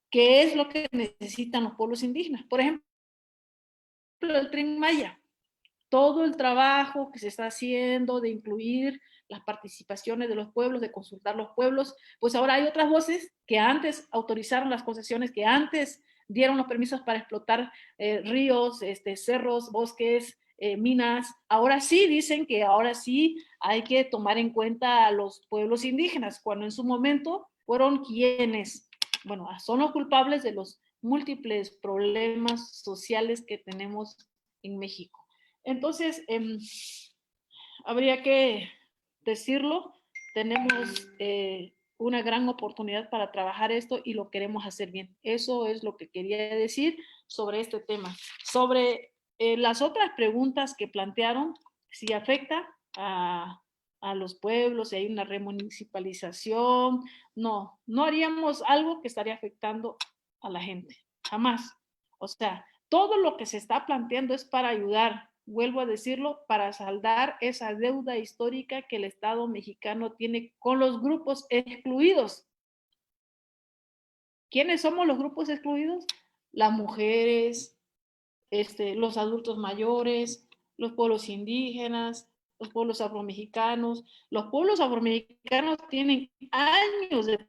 qué es lo que necesitan los pueblos indígenas. Por ejemplo, el Tren Maya, todo el trabajo que se está haciendo de incluir las participaciones de los pueblos, de consultar los pueblos, pues ahora hay otras voces que antes autorizaron las concesiones, que antes dieron los permisos para explotar ríos, cerros, bosques, minas. Ahora sí dicen que ahora sí hay que tomar en cuenta a los pueblos indígenas, cuando en su momento fueron quienes, bueno, son los culpables de los múltiples problemas sociales que tenemos en México. Entonces, habría que decirlo, tenemos una gran oportunidad para trabajar esto y lo queremos hacer bien. Eso es lo que quería decir sobre este tema. Sobre las otras preguntas que plantearon, si afecta a los pueblos, si hay una remunicipalización, no haríamos algo que estaría afectando a la gente, jamás. O sea, todo lo que se está planteando es para ayudar, vuelvo a decirlo, para saldar esa deuda histórica que el Estado mexicano tiene con los grupos excluidos. ¿Quiénes somos los grupos excluidos? Las mujeres, los adultos mayores, los pueblos indígenas, los pueblos afromexicanos. Los pueblos afromexicanos tienen años de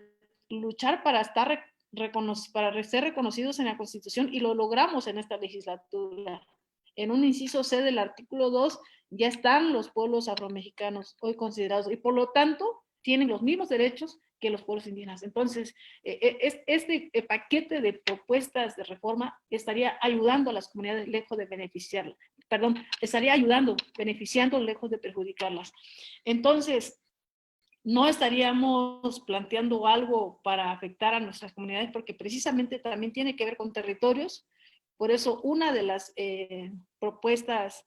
luchar para estar ser reconocidos en la Constitución, y lo logramos en esta legislatura. En un inciso C del artículo 2 ya están los pueblos afromexicanos hoy considerados, y por lo tanto tienen los mismos derechos que los pueblos indígenas. Entonces, este paquete de propuestas de reforma estaría ayudando a las comunidades lejos de beneficiarlas. Perdón, estaría ayudando, beneficiando lejos de perjudicarlas. Entonces, no estaríamos planteando algo para afectar a nuestras comunidades, porque precisamente también tiene que ver con territorios. Por eso una de las propuestas,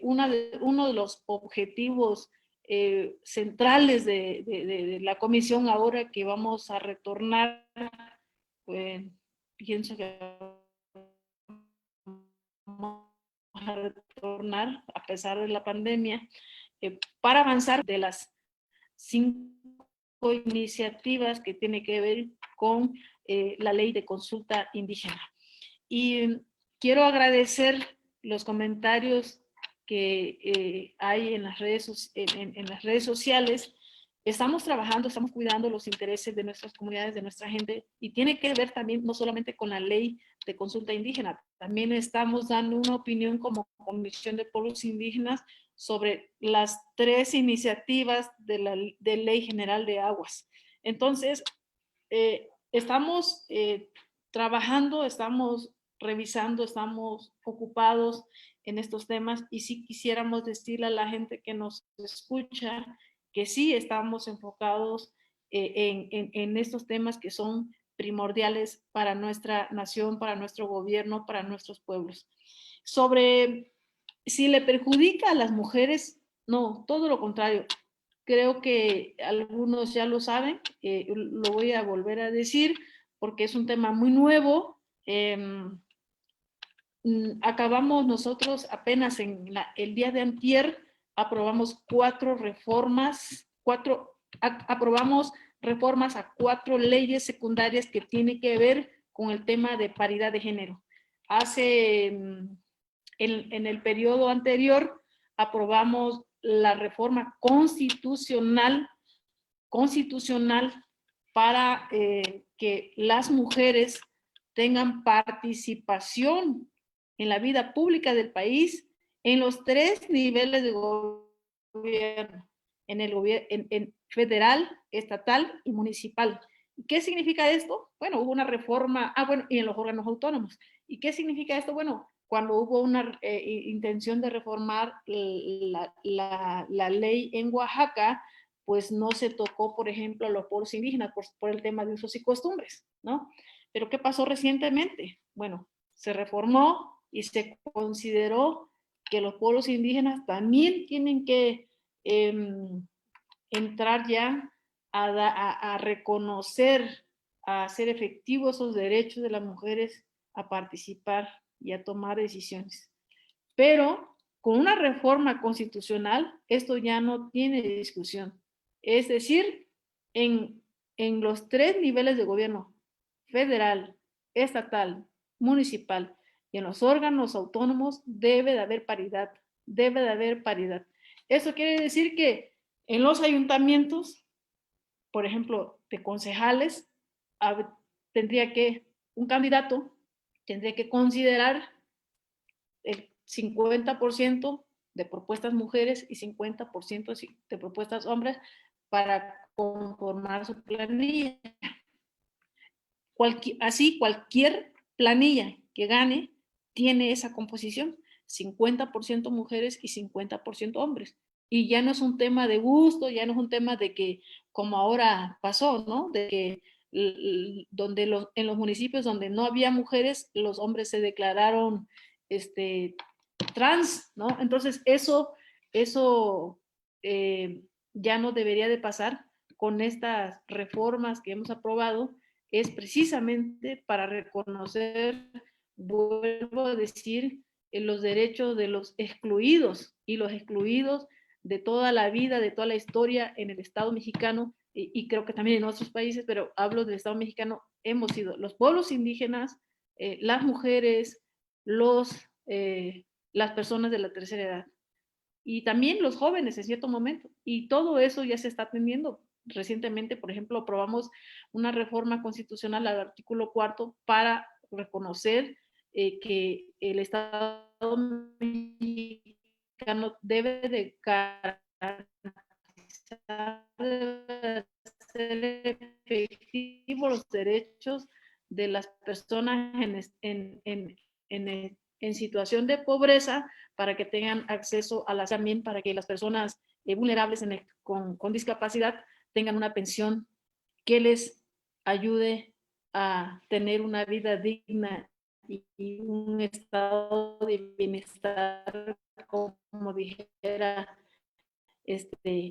uno de los objetivos centrales de la comisión, ahora que vamos a retornar, pienso que vamos a retornar a pesar de la pandemia, para avanzar de las 5 iniciativas que tiene que ver con la ley de consulta indígena. Y quiero agradecer los comentarios que hay en las redes sociales. Estamos trabajando, estamos cuidando los intereses de nuestras comunidades, de nuestra gente, y tiene que ver también no solamente con la ley de consulta indígena, también estamos dando una opinión como Comisión de Pueblos Indígenas sobre las 3 iniciativas de Ley General de Aguas. Entonces, estamos trabajando, estamos revisando, estamos ocupados en estos temas, y sí quisiéramos decirle a la gente que nos escucha que sí estamos enfocados en estos temas que son primordiales para nuestra nación, para nuestro gobierno, para nuestros pueblos. Sobre si le perjudica a las mujeres, no, todo lo contrario. Creo que algunos ya lo saben, lo voy a volver a decir porque es un tema muy nuevo. Acabamos nosotros apenas el día de antier, aprobamos 4 reformas, aprobamos reformas a 4 leyes secundarias que tienen que ver con el tema de paridad de género. En el periodo anterior aprobamos la reforma constitucional para que las mujeres tengan participación en la vida pública del país en los 3 niveles de gobierno, en federal, estatal y municipal. ¿Qué significa esto? Bueno, hubo una reforma, y en los órganos autónomos. ¿Y qué significa esto? Bueno, cuando hubo una intención de reformar la ley en Oaxaca, pues no se tocó, por ejemplo, a los pueblos indígenas por el tema de usos y costumbres, ¿no? Pero ¿qué pasó recientemente? Bueno, se reformó y se consideró que los pueblos indígenas también tienen que entrar ya a reconocer, a hacer efectivos esos derechos de las mujeres a participar y a tomar decisiones. Pero con una reforma constitucional, esto ya no tiene discusión. Es decir, en los 3 niveles de gobierno, federal, estatal, municipal, y en los órganos autónomos debe de haber paridad, debe de haber paridad. Eso quiere decir que en los ayuntamientos, por ejemplo, de concejales, un candidato tendría que considerar el 50% de propuestas mujeres y 50% de propuestas hombres para conformar su planilla. Cualquier planilla que gane tiene esa composición, 50% mujeres y 50% hombres. Y ya no es un tema de gusto, ya no es un tema de que, como ahora pasó, ¿no? De que en los municipios donde no había mujeres, los hombres se declararon trans, ¿no? Entonces eso ya no debería de pasar con estas reformas que hemos aprobado. Es precisamente para reconocer, vuelvo a decir, los derechos de los excluidos y los excluidos de toda la vida, de toda la historia en el Estado mexicano, y creo que también en otros países, pero hablo del Estado mexicano, hemos sido los pueblos indígenas, las mujeres, las personas de la tercera edad, y también los jóvenes en cierto momento, y todo eso ya se está atendiendo. recientemente, por ejemplo, aprobamos una reforma constitucional al artículo 4 para reconocer que el Estado mexicano debe de garantizar, debe hacer efectivos los derechos de las personas en situación de pobreza, para que tengan acceso a también para que las personas vulnerables con discapacidad tengan una pensión que les ayude a tener una vida digna y un estado de bienestar, como dijera el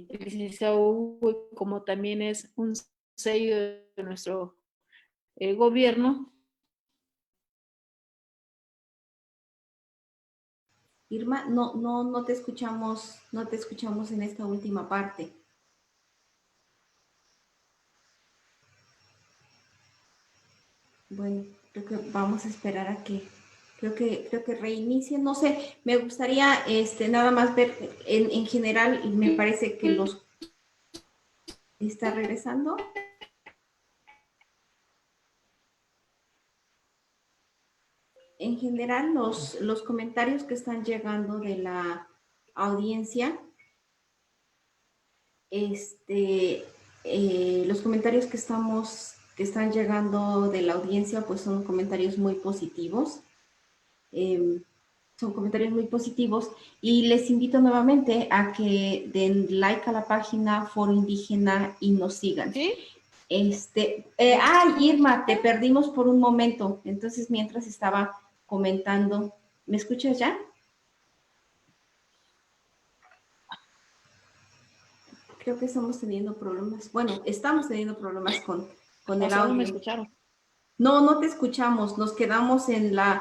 licenciado Hugo, como también es un sello de nuestro gobierno. Irma, no te escuchamos en esta última parte. Bueno, creo que vamos a esperar a que, creo que reinicie. No sé, me gustaría nada más ver en general, y me parece que los está regresando. En general, los comentarios que están llegando de la audiencia, los comentarios que están llegando de la audiencia, pues son comentarios muy positivos. Son comentarios muy positivos y les invito nuevamente a que den like a la página Foro Indígena y nos sigan. ¿Sí? Irma, te perdimos por un momento, entonces mientras estaba comentando, ¿me escuchas ya? Creo que estamos teniendo problemas, bueno, estamos teniendo problemas con el audio. ¿No me escucharon? No te escuchamos, nos quedamos en las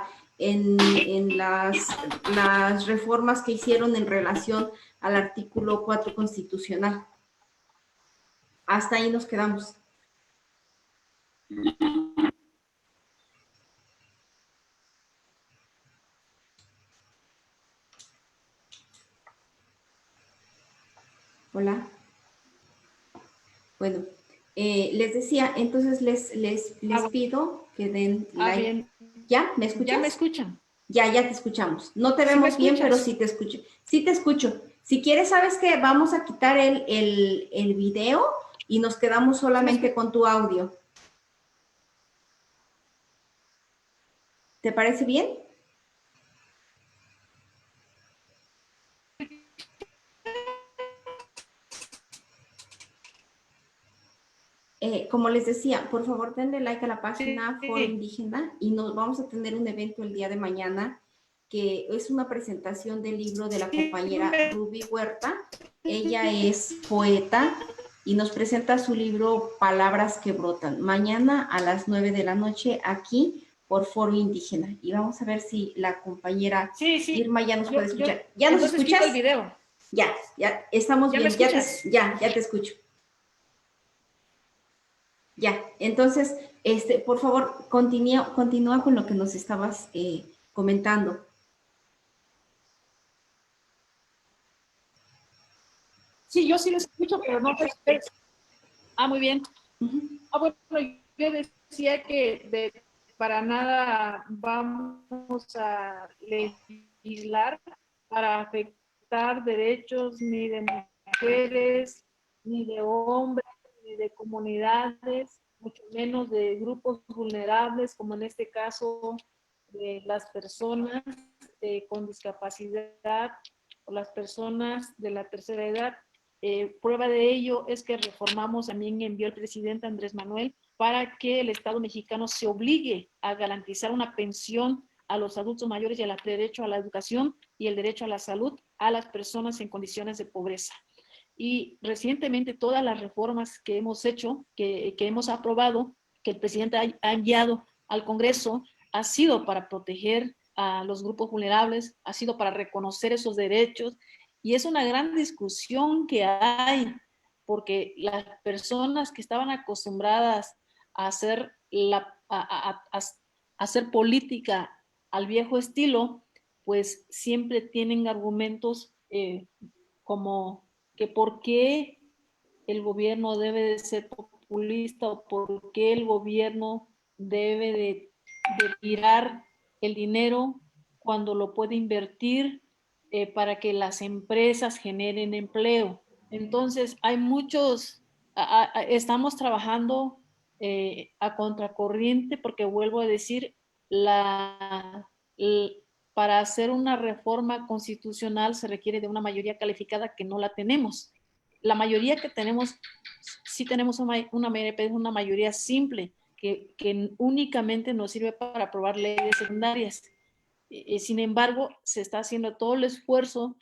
reformas que hicieron en relación al artículo 4 constitucional. Hasta ahí nos quedamos. Hola. Bueno, les decía, entonces les pido que den like. Bien. ¿Ya? ¿Me escuchas? ¿Ya me escuchan? Ya te escuchamos. No te vemos bien, pero sí te escucho. Sí te escucho. Si quieres, ¿sabes qué? Vamos a quitar el video y nos quedamos solamente con tu audio. ¿Te parece bien? Como les decía, por favor denle like a la página Foro Indígena y nos vamos a tener un evento el día de mañana que es una presentación del libro de la compañera Ruby Huerta. Ella es poeta y nos presenta su libro Palabras que brotan. Mañana a las 9 de la noche aquí por Foro Indígena. Y vamos a ver si la compañera Irma ya nos puede escuchar. ¿Ya nos escuchas? El video. Ya, estamos bien. Ya te escucho. Ya, entonces, por favor, continúa con lo que nos estabas comentando. Sí, yo sí les escucho, pero no te escucho. Muy bien. Bueno, yo decía que para nada vamos a legislar para afectar derechos ni de mujeres, ni de hombres, ni de comunidades, mucho menos de grupos vulnerables, como en este caso de las personas con discapacidad o las personas de la tercera edad. Prueba de ello es que reformamos, también envió el presidente Andrés Manuel, para que el Estado mexicano se obligue a garantizar una pensión a los adultos mayores y el derecho a la educación y el derecho a la salud a las personas en condiciones de pobreza. Y recientemente todas las reformas que hemos hecho, que hemos aprobado, que el presidente ha enviado al Congreso, ha sido para proteger a los grupos vulnerables, ha sido para reconocer esos derechos. Y es una gran discusión que hay, porque las personas que estaban acostumbradas a hacer, a hacer política al viejo estilo, pues siempre tienen argumentos como que por qué el gobierno debe de ser populista o por qué el gobierno debe de tirar el dinero cuando lo puede invertir para que las empresas generen empleo. Entonces, hay muchos, estamos trabajando a contracorriente porque vuelvo a decir, la, para hacer una reforma constitucional se requiere de una mayoría calificada que no la tenemos. La mayoría que tenemos, sí tenemos una mayoría simple que únicamente nos sirve para aprobar leyes secundarias. Sin embargo, se está haciendo todo el esfuerzo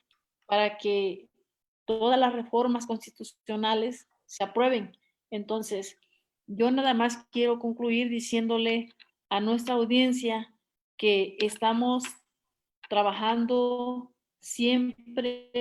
para que todas las reformas constitucionales se aprueben. Entonces, yo nada más quiero concluir diciéndole a nuestra audiencia que estamos trabajando siempre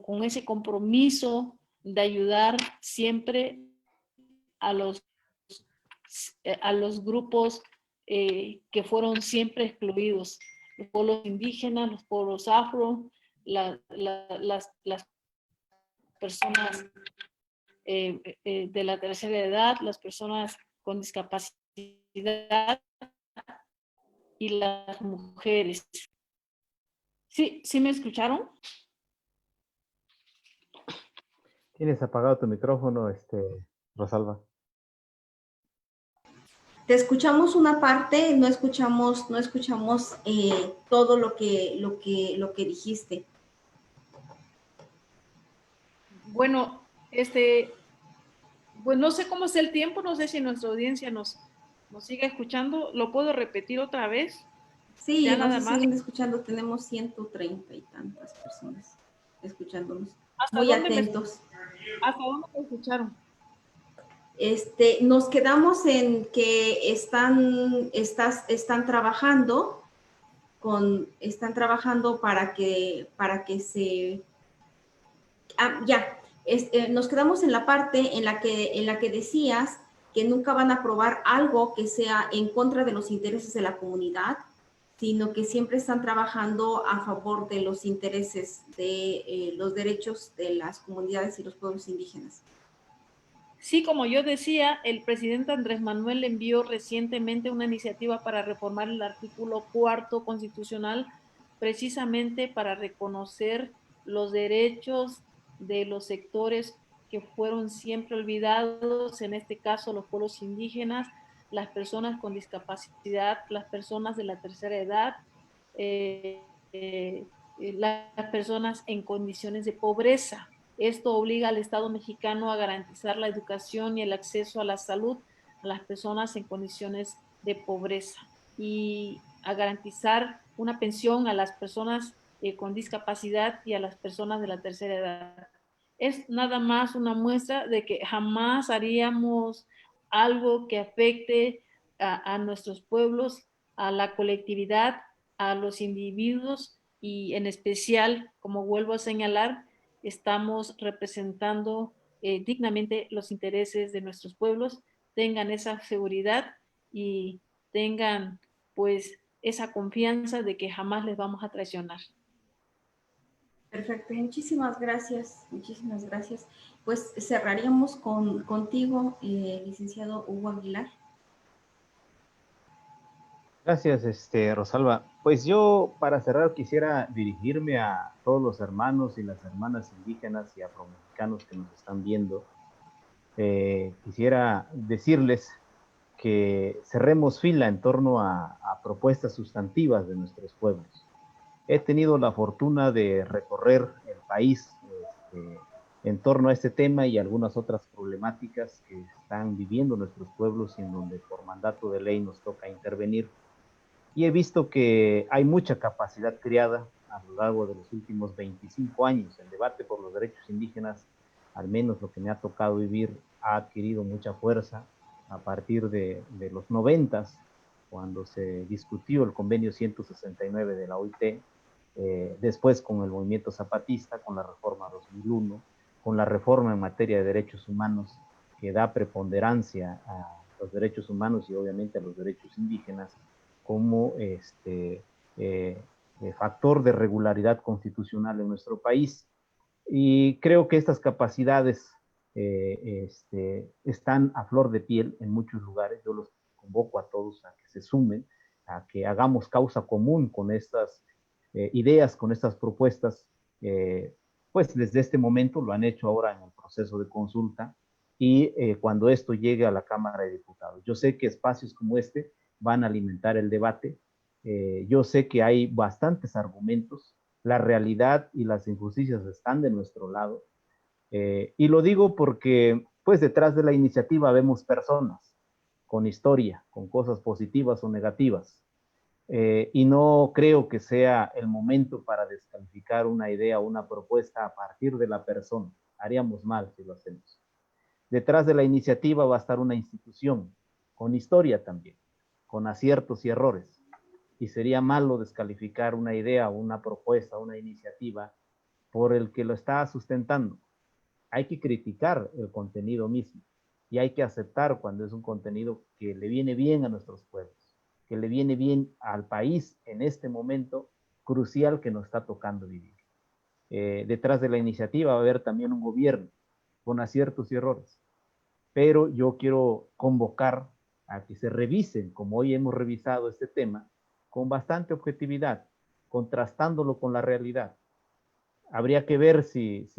con ese compromiso de ayudar siempre a los grupos que fueron siempre excluidos, los pueblos indígenas, los pueblos afro, las personas de la tercera edad, las personas con discapacidad y las mujeres. ¿Sí, sí me escucharon? Tienes apagado tu micrófono, Rosalba. Te escuchamos una parte, no escuchamos todo lo que dijiste. Bueno, pues no sé cómo es el tiempo, no sé si nuestra audiencia nos sigue escuchando. ¿Lo puedo repetir otra vez? Sí, ya nos nada más. siguen escuchando, tenemos 130 y tantas personas escuchándonos, ¿Hasta muy dónde atentos. ¿Hasta dónde me escucharon? Nos quedamos en que están trabajando para que se nos quedamos en la parte en la que decías que nunca van a aprobar algo que sea en contra de los intereses de la comunidad, sino que siempre están trabajando a favor de los intereses de los derechos de las comunidades y los pueblos indígenas. Sí, como yo decía, el presidente Andrés Manuel envió recientemente una iniciativa para reformar el artículo 4 constitucional, precisamente para reconocer los derechos de los sectores que fueron siempre olvidados, en este caso los pueblos indígenas, las personas con discapacidad, las personas de la tercera edad, las personas en condiciones de pobreza. Esto obliga al Estado mexicano a garantizar la educación y el acceso a la salud a las personas en condiciones de pobreza y a garantizar una pensión a las personas con discapacidad y a las personas de la tercera edad. Es nada más una muestra de que jamás haríamos algo que afecte a nuestros pueblos, a la colectividad, a los individuos y en especial, como vuelvo a señalar, estamos representando dignamente los intereses de nuestros pueblos, tengan esa seguridad y tengan pues esa confianza de que jamás les vamos a traicionar. Perfecto, muchísimas gracias, Pues cerraríamos contigo, licenciado Hugo Aguilar. Gracias, Rosalba. Pues yo, para cerrar, quisiera dirigirme a todos los hermanos y las hermanas indígenas y afromexicanos que nos están viendo. Quisiera decirles que cerremos fila en torno a propuestas sustantivas de nuestros pueblos. He tenido la fortuna de recorrer el país en torno a este tema y algunas otras problemáticas que están viviendo nuestros pueblos y en donde por mandato de ley nos toca intervenir. Y he visto que hay mucha capacidad creada a lo largo de los últimos 25 años. El debate por los derechos indígenas, al menos lo que me ha tocado vivir, ha adquirido mucha fuerza a partir de los 90, cuando se discutió el convenio 169 de la OIT, después con el movimiento zapatista, con la reforma 2001, con la reforma en materia de derechos humanos que da preponderancia a los derechos humanos y obviamente a los derechos indígenas como factor de regularidad constitucional en nuestro país. Y creo que estas capacidades están a flor de piel en muchos lugares. Yo los convoco a todos a que se sumen, a que hagamos causa común con estas ideas, con estas propuestas. Pues desde este momento lo han hecho ahora en el proceso de consulta y cuando esto llegue a la Cámara de Diputados. Yo sé que espacios como este van a alimentar el debate. Yo sé que hay bastantes argumentos. La realidad y las injusticias están de nuestro lado. Y lo digo porque, pues, detrás de la iniciativa vemos personas con historia, con cosas positivas o negativas. Y no creo que sea el momento para descalificar una idea o una propuesta a partir de la persona. Haríamos mal si lo hacemos. Detrás de la iniciativa va a estar una institución con historia también, con aciertos y errores. Y sería malo descalificar una idea, una propuesta, una iniciativa por el que lo está sustentando. Hay que criticar el contenido mismo y hay que aceptar cuando es un contenido que le viene bien a nuestros pueblos, que le viene bien al país en este momento crucial que nos está tocando vivir. Detrás de la iniciativa va a haber también un gobierno con aciertos y errores, pero yo quiero convocar a que se revisen, como hoy hemos revisado este tema, con bastante objetividad, contrastándolo con la realidad. Habría que ver si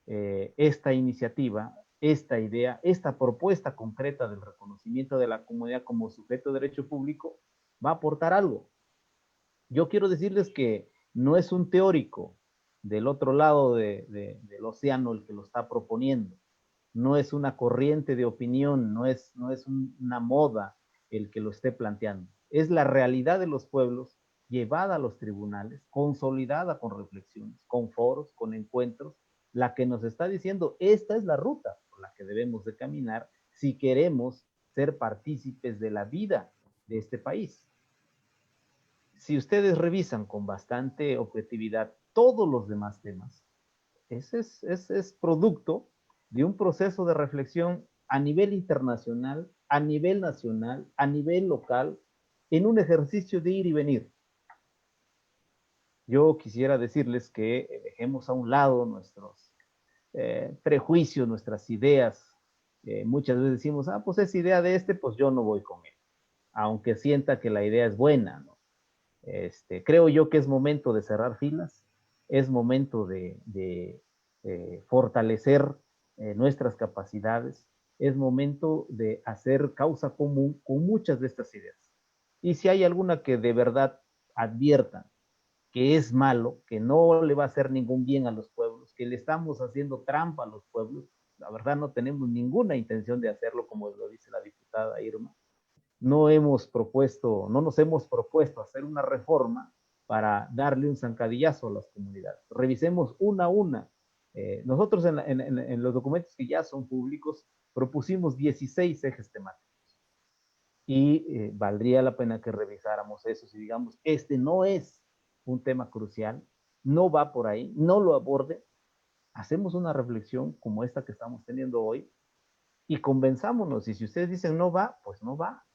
esta iniciativa, esta idea, esta propuesta concreta del reconocimiento de la comunidad como sujeto de derecho público va a aportar algo. Yo quiero decirles que no es un teórico del otro lado del océano el que lo está proponiendo. No es una corriente de opinión, no es una moda el que lo esté planteando. Es la realidad de los pueblos llevada a los tribunales, consolidada con reflexiones, con foros, con encuentros, la que nos está diciendo, esta es la ruta por la que debemos de caminar si queremos ser partícipes de la vida de este país. Si ustedes revisan con bastante objetividad todos los demás temas, ese es producto de un proceso de reflexión a nivel internacional, a nivel nacional, a nivel local, en un ejercicio de ir y venir. Yo quisiera decirles que dejemos a un lado nuestros prejuicios, nuestras ideas. Muchas veces decimos, pues es idea de este, pues yo no voy con él, aunque sienta que la idea es buena, ¿no? Creo yo que es momento de cerrar filas, es momento de fortalecer nuestras capacidades, es momento de hacer causa común con muchas de estas ideas. Y si hay alguna que de verdad adviertan que es malo, que no le va a hacer ningún bien a los pueblos, que le estamos haciendo trampa a los pueblos, la verdad no tenemos ninguna intención de hacerlo, como lo dice la diputada Irma. No nos hemos propuesto hacer una reforma para darle un zancadillazo a las comunidades. Revisemos una a una. Nosotros en los documentos que ya son públicos propusimos 16 ejes temáticos y valdría la pena que revisáramos eso y digamos, este no es un tema crucial, no va por ahí, no lo aborde. Hacemos una reflexión como esta que estamos teniendo hoy y convenzámonos. Y si ustedes dicen no va, pues no va.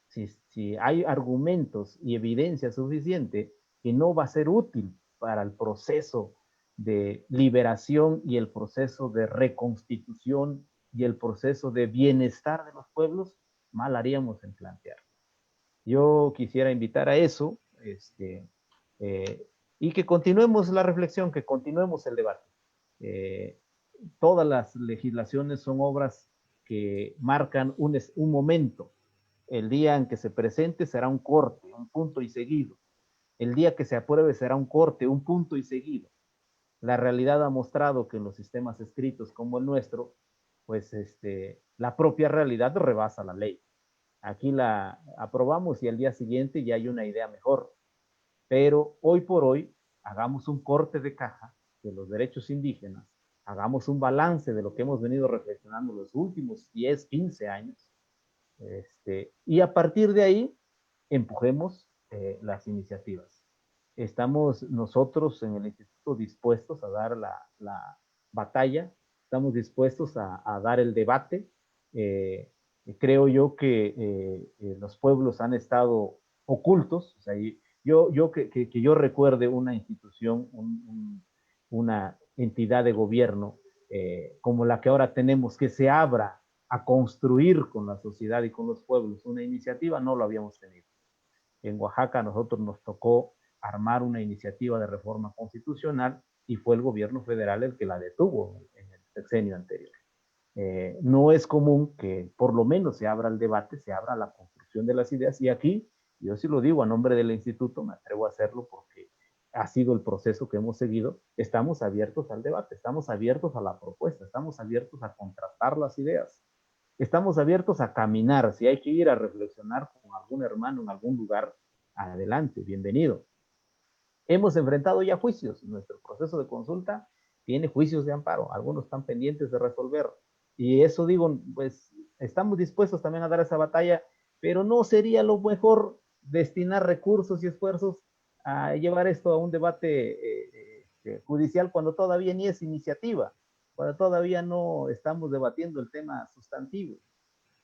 Si hay argumentos y evidencia suficiente que no va a ser útil para el proceso de liberación y el proceso de reconstitución y el proceso de bienestar de los pueblos, mal haríamos en plantear. Yo quisiera invitar a eso, y que continuemos la reflexión, que continuemos el debate. Todas las legislaciones son obras que marcan un momento. El día en que se presente será un corte, un punto y seguido. El día que se apruebe será un corte, un punto y seguido. La realidad ha mostrado que en los sistemas escritos como el nuestro, pues la propia realidad rebasa la ley. Aquí la aprobamos y al día siguiente ya hay una idea mejor. Pero hoy por hoy, hagamos un corte de caja de los derechos indígenas, hagamos un balance de lo que hemos venido reflexionando los últimos 10, 15 años, y a partir de ahí, empujemos las iniciativas. Estamos nosotros en el instituto dispuestos a dar la batalla, estamos dispuestos a dar el debate. Creo yo que los pueblos han estado ocultos, o sea, que yo recuerde una institución, una entidad de gobierno como la que ahora tenemos, que se abra a construir con la sociedad y con los pueblos una iniciativa, no lo habíamos tenido. En Oaxaca a nosotros nos tocó armar una iniciativa de reforma constitucional y fue el gobierno federal el que la detuvo en el sexenio anterior. No es común que por lo menos se abra el debate, se abra la construcción de las ideas, y aquí, yo sí lo digo a nombre del instituto, me atrevo a hacerlo porque ha sido el proceso que hemos seguido, estamos abiertos al debate, estamos abiertos a la propuesta, estamos abiertos a contrastar las ideas, estamos abiertos a caminar, si hay que ir a reflexionar con algún hermano en algún lugar, adelante, bienvenido. Hemos enfrentado ya juicios, nuestro proceso de consulta tiene juicios de amparo, algunos están pendientes de resolver, y eso digo, pues estamos dispuestos también a dar esa batalla, pero no sería lo mejor destinar recursos y esfuerzos a llevar esto a un debate judicial cuando todavía ni es iniciativa, cuando todavía no estamos debatiendo el tema sustantivo.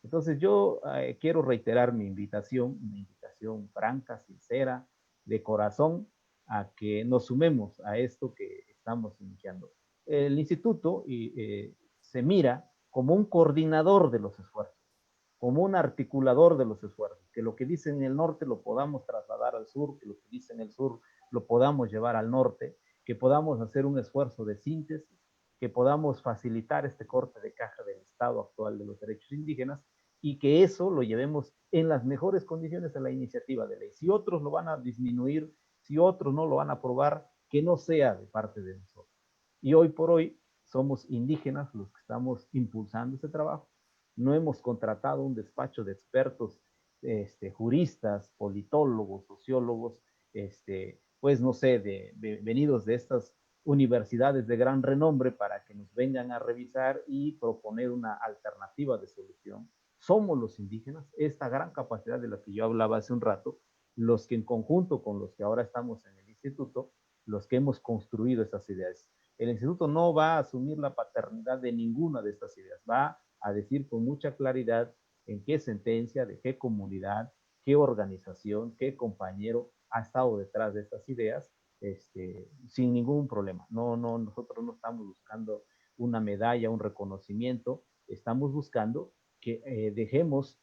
Entonces yo quiero reiterar mi invitación, una invitación franca, sincera, de corazón, a que nos sumemos a esto que estamos iniciando. El instituto se mira como un coordinador de los esfuerzos, como un articulador de los esfuerzos, que lo que dice en el norte lo podamos trasladar al sur, que lo que dice en el sur lo podamos llevar al norte, que podamos hacer un esfuerzo de síntesis, que podamos facilitar este corte de caja del estado actual de los derechos indígenas y que eso lo llevemos en las mejores condiciones a la iniciativa de ley. Si otros lo van a disminuir, si otros no lo van a aprobar, que no sea de parte de nosotros. Y hoy por hoy somos indígenas los que estamos impulsando ese trabajo. No hemos contratado un despacho de expertos, juristas, politólogos, sociólogos, pues no sé, venidos de estas universidades de gran renombre para que nos vengan a revisar y proponer una alternativa de solución. Somos los indígenas, esta gran capacidad de la que yo hablaba hace un rato, los que en conjunto con los que ahora estamos en el instituto, los que hemos construido esas ideas. El instituto no va a asumir la paternidad de ninguna de estas ideas, va a decir con mucha claridad en qué sentencia, de qué comunidad, qué organización, qué compañero ha estado detrás de estas ideas, sin ningún problema. Nosotros no estamos buscando una medalla, un reconocimiento, estamos buscando que dejemos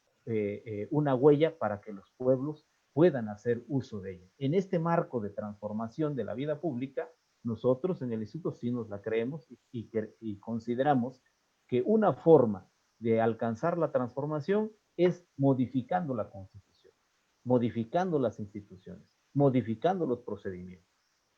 una huella para que los pueblos puedan hacer uso de ella. En este marco de transformación de la vida pública, nosotros en el instituto sí nos la creemos y consideramos que una forma de alcanzar la transformación es modificando la Constitución, modificando las instituciones, modificando los procedimientos.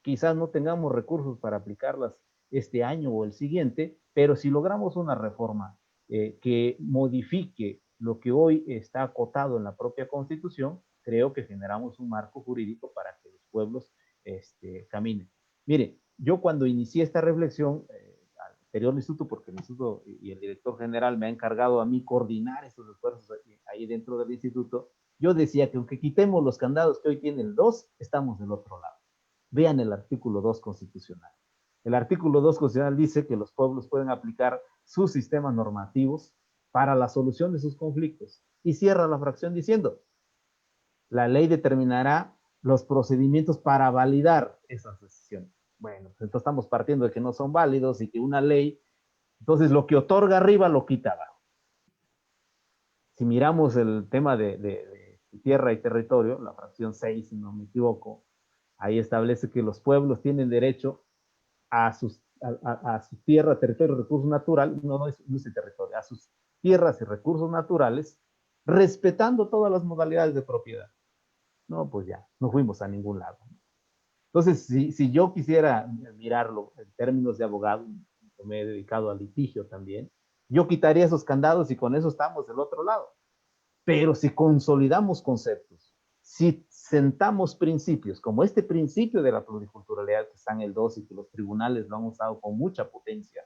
Quizás no tengamos recursos para aplicarlas este año o el siguiente, pero si logramos una reforma que modifique lo que hoy está acotado en la propia Constitución, creo que generamos un marco jurídico para que los pueblos caminen. Mire, yo cuando inicié esta reflexión, al interior del instituto, porque el instituto y el director general me ha encargado a mí coordinar estos esfuerzos ahí dentro del instituto, yo decía que aunque quitemos los candados que hoy tiene el 2, estamos del otro lado. Vean el artículo 2 constitucional. El artículo 2 constitucional dice que los pueblos pueden aplicar sus sistemas normativos para la solución de sus conflictos. Y cierra la fracción diciendo, la ley determinará los procedimientos para validar esas decisiones. Bueno, pues entonces estamos partiendo de que no son válidos y que una ley, entonces lo que otorga arriba lo quita abajo. Si miramos el tema de tierra y territorio, la fracción 6, si no me equivoco, ahí establece que los pueblos tienen derecho a su tierra, territorio, recursos naturales, no es territorio, a sus tierras y recursos naturales, respetando todas las modalidades de propiedad. No, pues ya, no fuimos a ningún lado. Entonces, si yo quisiera mirarlo en términos de abogado, me he dedicado al litigio también, yo quitaría esos candados y con eso estamos del otro lado. Pero si consolidamos conceptos, si sentamos principios, como este principio de la pluriculturalidad que está en el 2 y que los tribunales lo han usado con mucha potencia,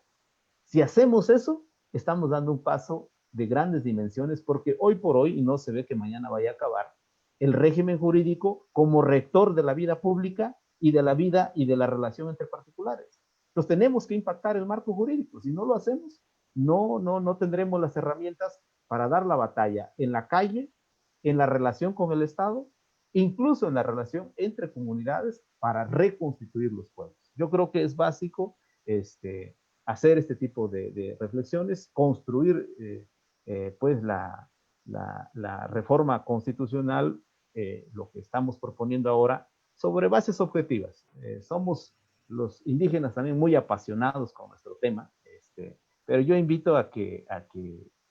si hacemos eso, estamos dando un paso de grandes dimensiones, porque hoy por hoy, y no se ve que mañana vaya a acabar, el régimen jurídico como rector de la vida pública y de la vida y de la relación entre particulares. Entonces tenemos que impactar el marco jurídico. Si no lo hacemos, no tendremos las herramientas para dar la batalla en la calle, en la relación con el Estado, incluso en la relación entre comunidades para reconstituir los pueblos. Yo creo que es básico hacer este tipo de reflexiones, construir pues la reforma constitucional, lo que estamos proponiendo ahora, sobre bases objetivas. Somos los indígenas también muy apasionados con nuestro tema, pero yo invito a que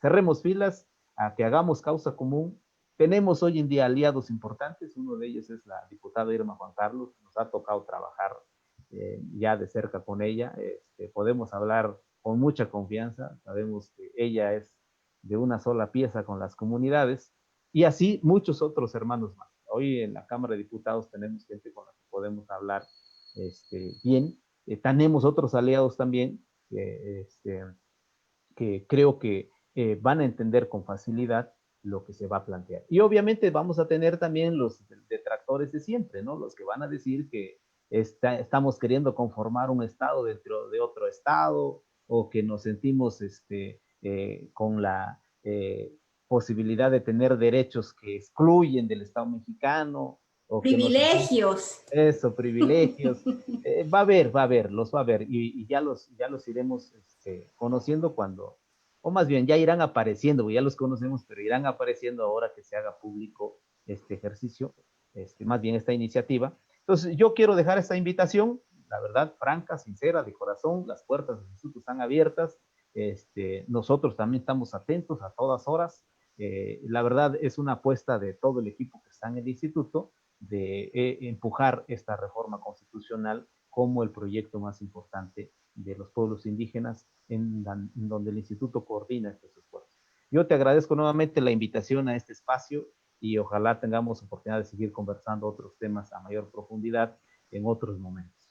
cerremos filas, a que hagamos causa común. Tenemos hoy en día aliados importantes, uno de ellos es la diputada Irma Juan Carlos, nos ha tocado trabajar ya de cerca con ella, podemos hablar con mucha confianza, sabemos que ella es de una sola pieza con las comunidades, y así muchos otros hermanos más. Hoy en la Cámara de Diputados tenemos gente con la que podemos hablar bien, tenemos otros aliados también que creo que van a entender con facilidad lo que se va a plantear. Y obviamente vamos a tener también los detractores de siempre, ¿no? Los que van a decir que estamos queriendo conformar un estado dentro de otro estado, o que nos sentimos con la posibilidad de tener derechos que excluyen del Estado mexicano, o que privilegios. Privilegios. Va a haber, los va a haber, y ya los iremos conociendo cuando, o más bien ya irán apareciendo, ya los conocemos, pero irán apareciendo ahora que se haga público este ejercicio, más bien esta iniciativa. Entonces, yo quiero dejar esta invitación, la verdad, franca, sincera, de corazón. Las puertas del instituto están abiertas. Nosotros también estamos atentos a todas horas. La verdad, es una apuesta de todo el equipo que está en el instituto de empujar esta reforma constitucional como el proyecto más importante de los pueblos indígenas, en donde el instituto coordina estos esfuerzos. Yo te agradezco nuevamente la invitación a este espacio, y ojalá tengamos oportunidad de seguir conversando otros temas a mayor profundidad en otros momentos.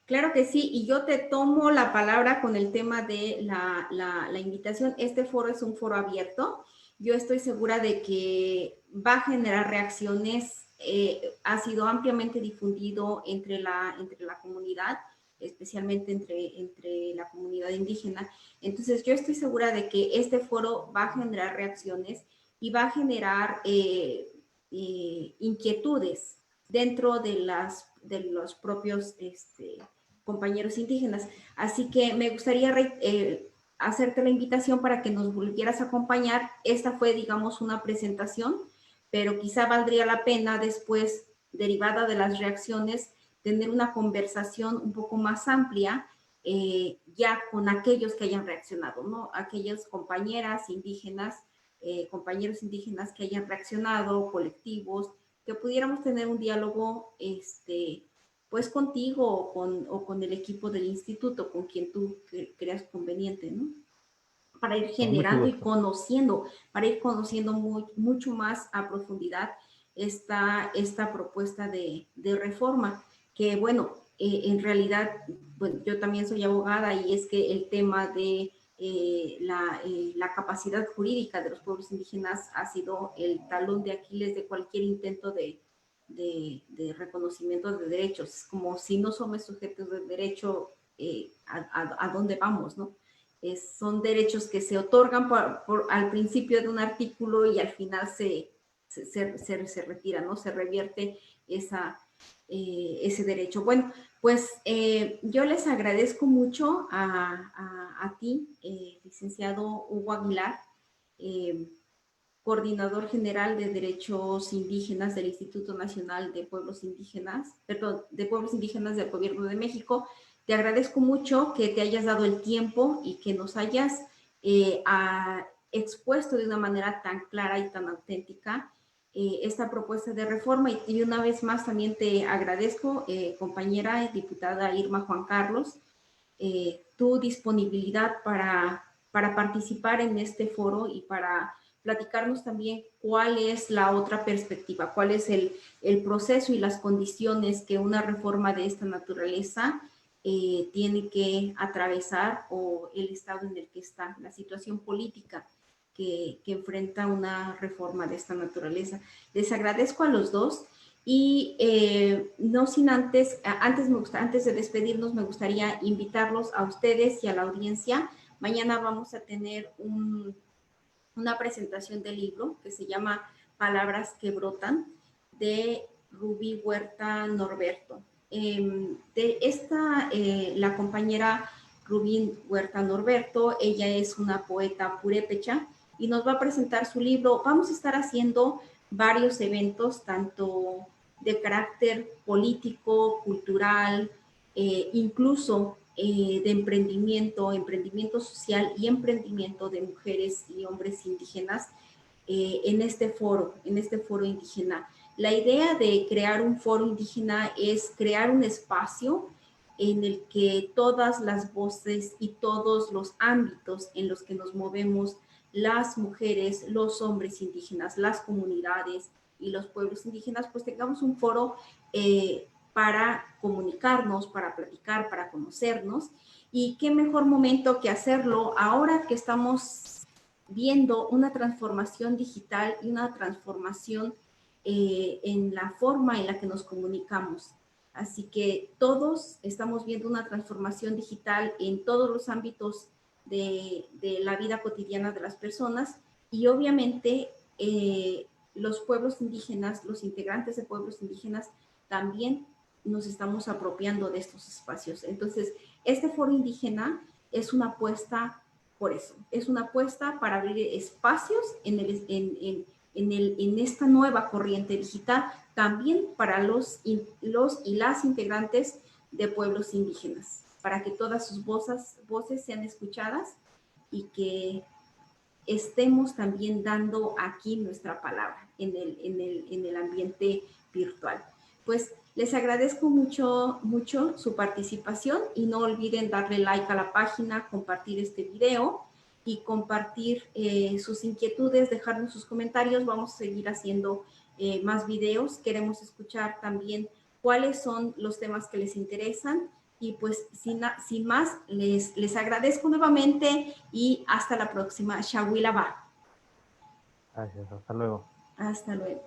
Claro que sí, y yo te tomo la palabra con el tema de la invitación. Este foro es un foro abierto. Yo estoy segura de que va a generar reacciones. Ha sido ampliamente difundido entre la comunidad, especialmente entre la comunidad indígena. Entonces, yo estoy segura de que este foro va a generar reacciones y va a generar inquietudes dentro de los propios compañeros indígenas. Así que me gustaría hacerte la invitación para que nos volvieras a acompañar. Esta fue, digamos, una presentación, pero quizá valdría la pena después, derivada de las reacciones, tener una conversación un poco más amplia ya con aquellos que hayan reaccionado, ¿no? Aquellas compañeras indígenas, compañeros indígenas que hayan reaccionado, colectivos, que pudiéramos tener un diálogo pues contigo o con el equipo del instituto, con quien tú creas conveniente, ¿no? Para ir generando y conociendo, mucho más a profundidad esta propuesta de reforma, que bueno, en realidad, bueno, yo también soy abogada, y es que el tema de la capacidad jurídica de los pueblos indígenas ha sido el talón de Aquiles de cualquier intento de reconocimiento de derechos. Es como si no somos sujetos de derecho, ¿a dónde vamos, no? Son derechos que se otorgan al principio de un artículo y al final se retira, ¿no? Se revierte ese derecho. Bueno, pues yo les agradezco mucho a ti, licenciado Hugo Aguilar, coordinador general de derechos indígenas del Instituto Nacional de Pueblos Indígenas, perdón, de Pueblos Indígenas del Gobierno de México. Te agradezco mucho que te hayas dado el tiempo y que nos hayas expuesto de una manera tan clara y tan auténtica esta propuesta de reforma y una vez más también te agradezco, compañera diputada Irma Juan Carlos, tu disponibilidad para participar en este foro y para platicarnos también cuál es la otra perspectiva, cuál es el proceso y las condiciones que una reforma de esta naturaleza tiene que atravesar, o el estado en el que está, la situación política que enfrenta una reforma de esta naturaleza. Les agradezco a los dos y no sin antes de despedirnos, me gustaría invitarlos a ustedes y a la audiencia. Mañana vamos a tener una presentación del libro que se llama Palabras que brotan, de Rubí Huerta Norberto. La compañera Rubí Huerta Norberto, ella es una poeta purépecha y nos va a presentar su libro. Vamos a estar haciendo varios eventos, tanto de carácter político, cultural, incluso de emprendimiento social y emprendimiento de mujeres y hombres indígenas en este foro indígena. La idea de crear un foro indígena es crear un espacio en el que todas las voces y todos los ámbitos en los que nos movemos las mujeres, los hombres indígenas, las comunidades y los pueblos indígenas, pues tengamos un foro para comunicarnos, para platicar, para conocernos. Y qué mejor momento que hacerlo ahora que estamos viendo una transformación digital y una transformación en la forma en la que nos comunicamos. Así que todos estamos viendo una transformación digital en todos los ámbitos de la vida cotidiana de las personas, y obviamente los pueblos indígenas, los integrantes de pueblos indígenas, también nos estamos apropiando de estos espacios. Entonces, este foro indígena es una apuesta por eso, es una apuesta para abrir espacios en esta nueva corriente digital, también para los y las integrantes de pueblos indígenas, para que todas sus voces sean escuchadas y que estemos también dando aquí nuestra palabra en el ambiente virtual. Pues les agradezco mucho su participación y no olviden darle like a la página, compartir este video y compartir sus inquietudes, dejarnos sus comentarios. Vamos a seguir haciendo más videos. Queremos escuchar también cuáles son los temas que les interesan. Y pues sin más, les agradezco nuevamente y hasta la próxima. Shawila ba. Gracias, hasta luego. Hasta luego.